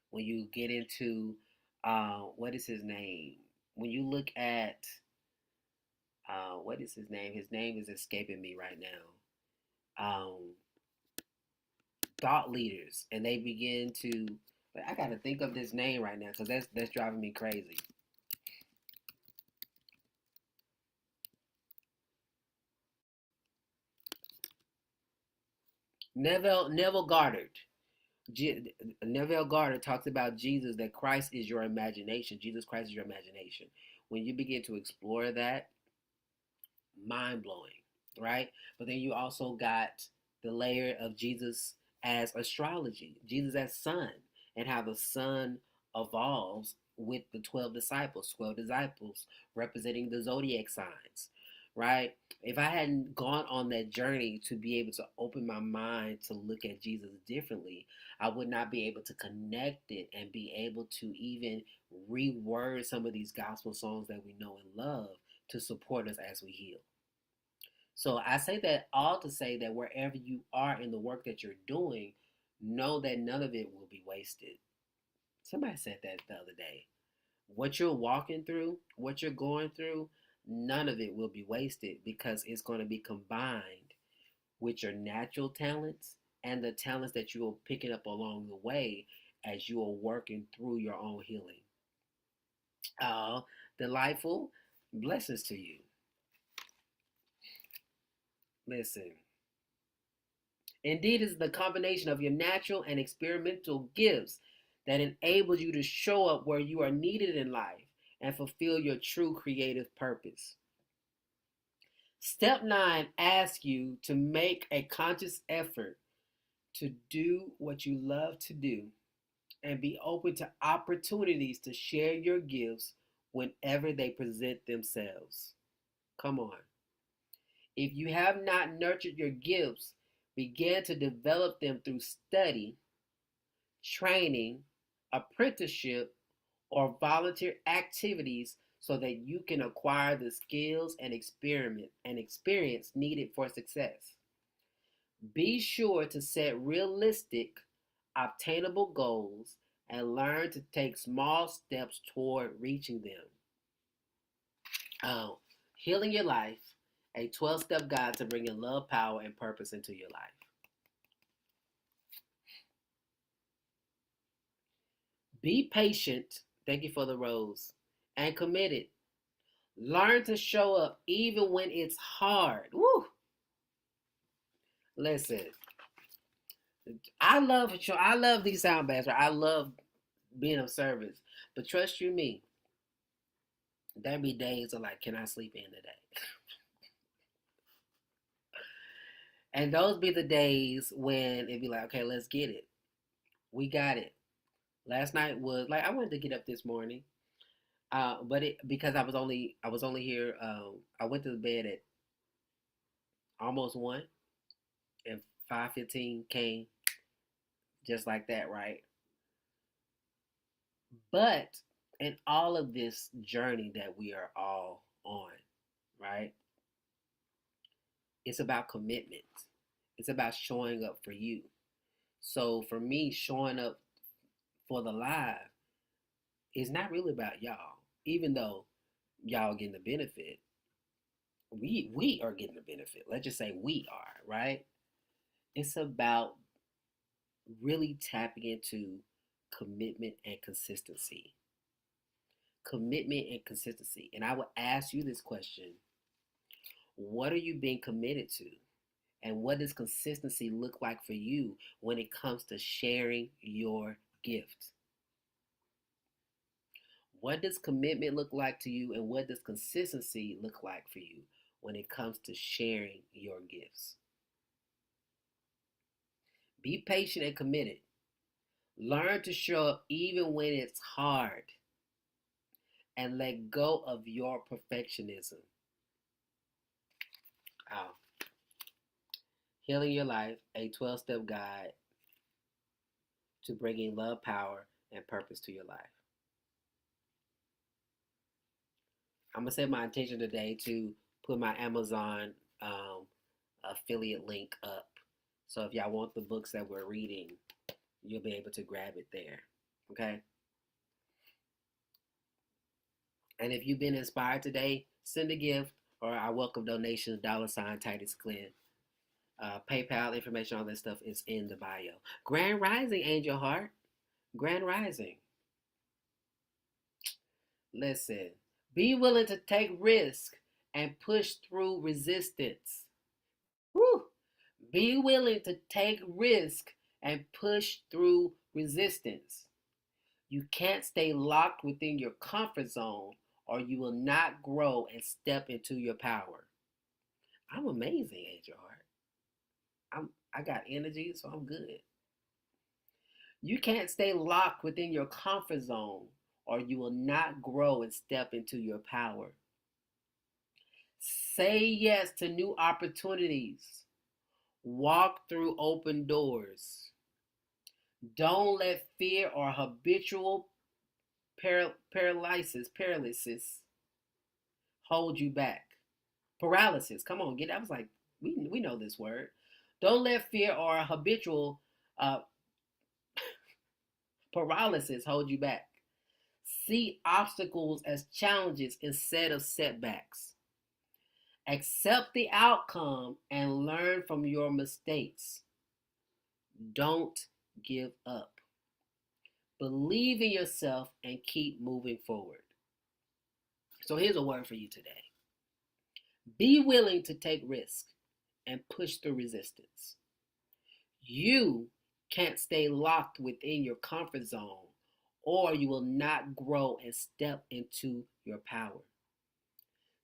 When you get into what is his name? When you look at what is his name? His name is escaping me right now. Thought leaders, and they begin to. I gotta think of this name right now because that's driving me crazy. Neville Goddard. Neville Goddard talks about Jesus, that Christ is your imagination. Jesus Christ is your imagination. When you begin to explore that, mind blowing, right? But then you also got the layer of Jesus as astrology, Jesus as sun, and how the sun evolves with the 12 disciples representing the zodiac signs, right? If I hadn't gone on that journey to be able to open my mind to look at Jesus differently, I would not be able to connect it and be able to even reword some of these gospel songs that we know and love to support us as we heal. So I say that all to say that wherever you are in the work that you're doing, know that none of it will be wasted. Somebody said that the other day. What you're walking through, what you're going through, none of it will be wasted because it's going to be combined with your natural talents and the talents that you are picking up along the way as you are working through your own healing. Delightful blessings to you. Listen. Indeed, it's the combination of your natural and experimental gifts that enables you to show up where you are needed in life and fulfill your true creative purpose. Step 9 asks you to make a conscious effort to do what you love to do and be open to opportunities to share your gifts whenever they present themselves. Come on. If you have not nurtured your gifts, begin to develop them through study, training, apprenticeship, or volunteer activities so that you can acquire the skills and experience needed for success. Be sure to set realistic, obtainable goals and learn to take small steps toward reaching them. Healing Your Life, a 12-step guide to bringing love, power, and purpose into your life. Be patient. Thank you for the rose. And committed. Learn to show up even when it's hard. Woo! Listen, I love these sound baths. Right? I love being of service. But trust you me, there be days of like, can I sleep in today? And those be the days when it'd be like, okay, let's get it. We got it. Last night was like I wanted to get up this morning, but it because I was only here. I went to bed at almost 1, and 5:15 came just like that, right? But in all of this journey that we are all on, right? It's about commitment. It's about showing up for you. So for me, showing up for the live is not really about y'all, even though y'all getting the benefit. We are getting the benefit. Let's just say we are, right? It's about really tapping into commitment and consistency. Commitment and consistency. And I would ask you this question: what are you being committed to? And what does consistency look like for you when it comes to sharing your gift? What does commitment look like to you, and what does consistency look like for you when it comes to sharing your gifts? Be patient and committed. Learn to show up even when it's hard, and let go of your perfectionism. Oh, Healing Your Life, a 12-step guide to bringing love, power, and purpose to your life. I'm going to set my intention today to put my Amazon affiliate link up. So if y'all want the books that we're reading, you'll be able to grab it there. Okay? And if you've been inspired today, send a gift, or I welcome donations, $Titus Glenn. PayPal information, all that stuff is in the bio. Grand Rising, Angel Heart. Grand Rising. Listen, be willing to take risk and push through resistance. Woo! Be willing to take risk and push through resistance. You can't stay locked within your comfort zone, or you will not grow and step into your power. I'm amazing, Angel Heart. I got energy, so I'm good. You can't stay locked within your comfort zone, or you will not grow and step into your power. Say yes to new opportunities. Walk through open doors. Don't let fear or habitual paralysis hold you back. Paralysis. Come on, get it. I was like, we know this word. Don't let fear or habitual uh, paralysis hold you back. See obstacles as challenges instead of setbacks. Accept the outcome and learn from your mistakes. Don't give up. Believe in yourself and keep moving forward. So here's a word for you today. Be willing to take risk and push through resistance. You can't stay locked within your comfort zone, or you will not grow and step into your power.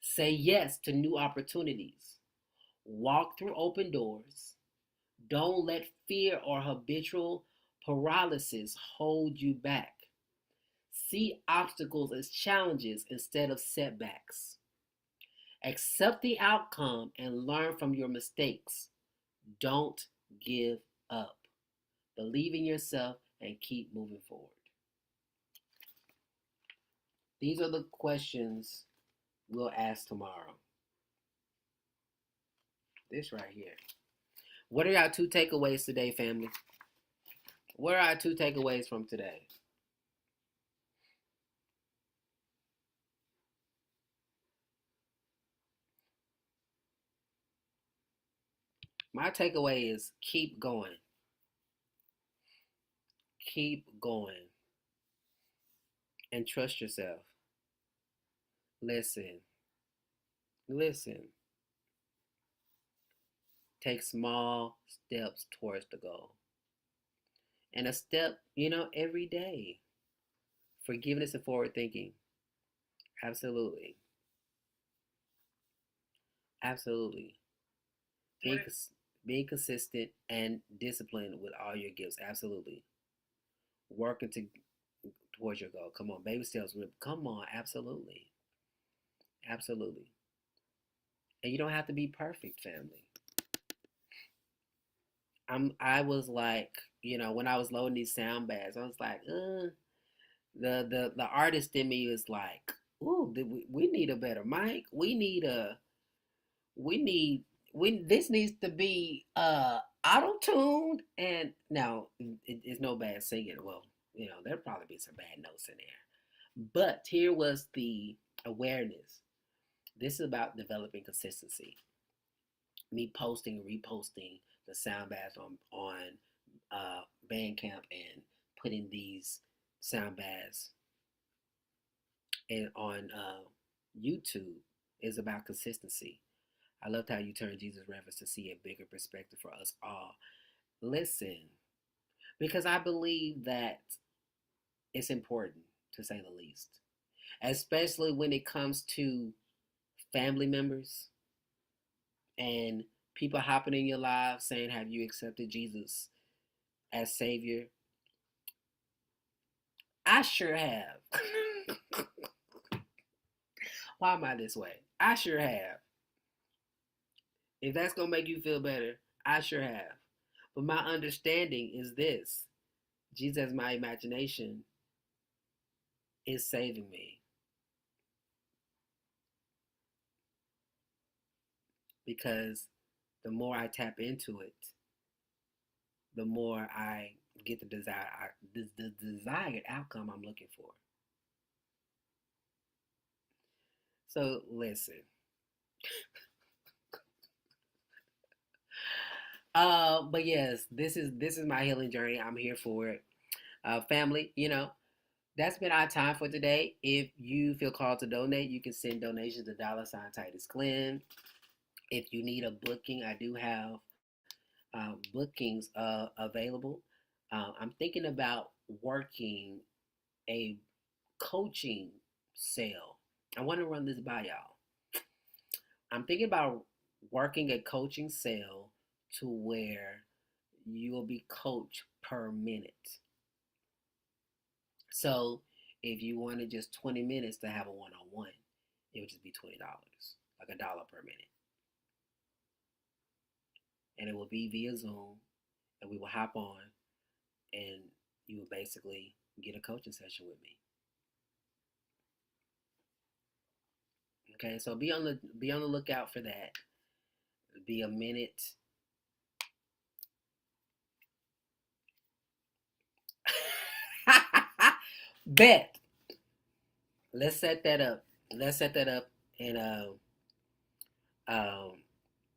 Say yes to new opportunities. Walk through open doors. Don't let fear or habitual paralysis hold you back. See obstacles as challenges instead of setbacks. Accept the outcome and learn from your mistakes. Don't give up. Believe in yourself and keep moving forward. These are the questions we'll ask tomorrow. This right here. What are our 2 takeaways today, family? What are our 2 takeaways from today? My takeaway is keep going. Keep going. And trust yourself. Listen. Listen. Take small steps towards the goal. and a step, every day. Forgiveness and forward thinking. Absolutely. Absolutely. Being, being consistent and disciplined with all your gifts. Absolutely. Working towards your goal. Come on. Baby steps. Come on. Absolutely. Absolutely. And you don't have to be perfect, family. I was like, when I was loading these sound bags, I was like, the artist in me is like, ooh, we need a better mic. We need this needs to be auto tuned, and now it's no bad singing. Well, there'll probably be some bad notes in there, but here was the awareness. This is about developing consistency. Me posting and reposting the sound baths on Bandcamp and putting these sound baths and on YouTube is about consistency. I loved how you turned Jesus reference to see a bigger perspective for us all. Listen, because I believe that it's important, to say the least, especially when it comes to family members and people hopping in your lives saying, have you accepted Jesus as Savior? I sure have. Why am I this way? I sure have. If that's going to make you feel better, I sure have. But my understanding is this: Jesus, my imagination, is saving me. Because the more I tap into it, the more I get the desired outcome I'm looking for. So listen. But yes, this is my healing journey. I'm here for it. Family, that's been our time for today. If you feel called to donate, you can send donations to $Titus Glenn. If you need a booking, I do have bookings available. I'm thinking about working a coaching sale. I want to run this by y'all. I'm thinking about working a coaching sale to where you will be coached per minute. So if you wanted just 20 minutes to have a one-on-one, it would just be $20, like $1 per minute. And it will be via Zoom, and we will hop on, and you will basically get a coaching session with me. Okay, so be on the lookout for that. It'll be a minute. Bet. Let's set that up. Let's set that up, and um,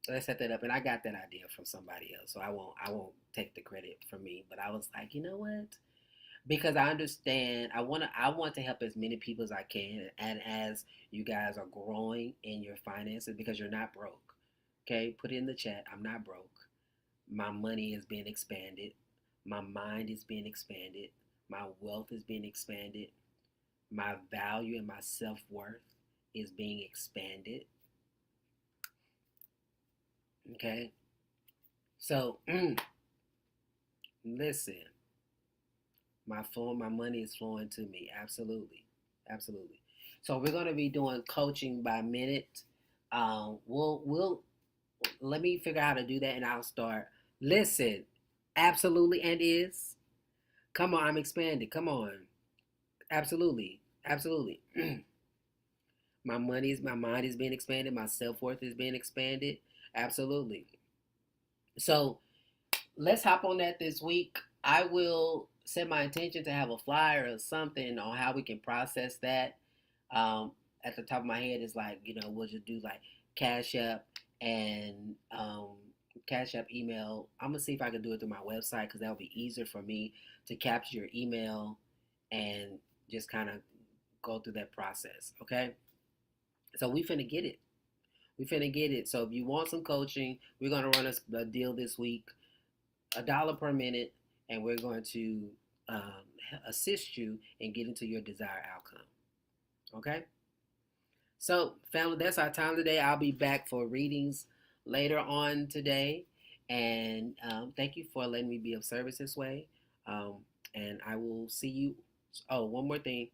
let's set that up. And I got that idea from somebody else, so I won't take the credit for me. But I was like, you know what? Because I understand, I want to help as many people as I can, and as you guys are growing in your finances, because you're not broke. Okay, put it in the chat. I'm not broke. My money is being expanded. My mind is being expanded. My wealth is being expanded. My value and my self-worth is being expanded. Okay? So, listen. My money is flowing to me. Absolutely. Absolutely. So we're going to be doing coaching by minute. We'll let me figure out how to do that, and I'll start. Listen, absolutely, and is. Come on, I'm expanded. Come on. Absolutely. Absolutely. My mind is being expanded. My self worth is being expanded. Absolutely. So let's hop on that this week. I will set my intention to have a flyer or something on how we can process that. At the top of my head is like, we'll just do like Cash App and Cash App email. I'm gonna see if I can do it through my website, because that'll be easier for me to capture your email and just kind of go through that process. Okay. So we finna get it. We finna get it. So if you want some coaching, we're gonna run a deal this week, $1 per minute, and we're going to assist you in getting to your desired outcome. Okay? So, family, that's our time today. I'll be back for readings later on today. And thank you for letting me be of service this way. Um, and I will see you. Oh, one more thing.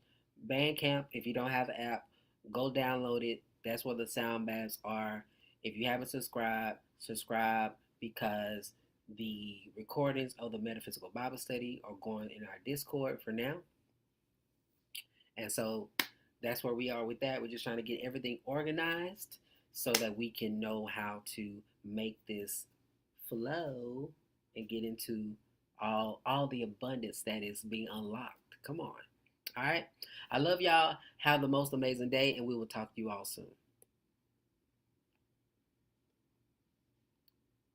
Bandcamp, if you don't have an app, go download it. That's where the sound baths are. If you haven't subscribed, subscribe because the recordings of the Metaphysical Bible Study are going in our Discord for now. And so that's where we are with that. We're just trying to get everything organized so that we can know how to make this flow and get into all the abundance that is being unlocked. Come on. All right. I love y'all. Have the most amazing day, and we will talk to you all soon.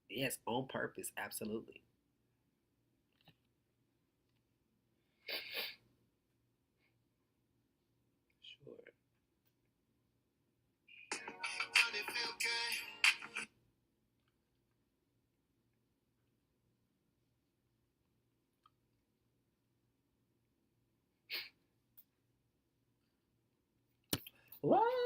Yes, on purpose. Absolutely. Sure. What?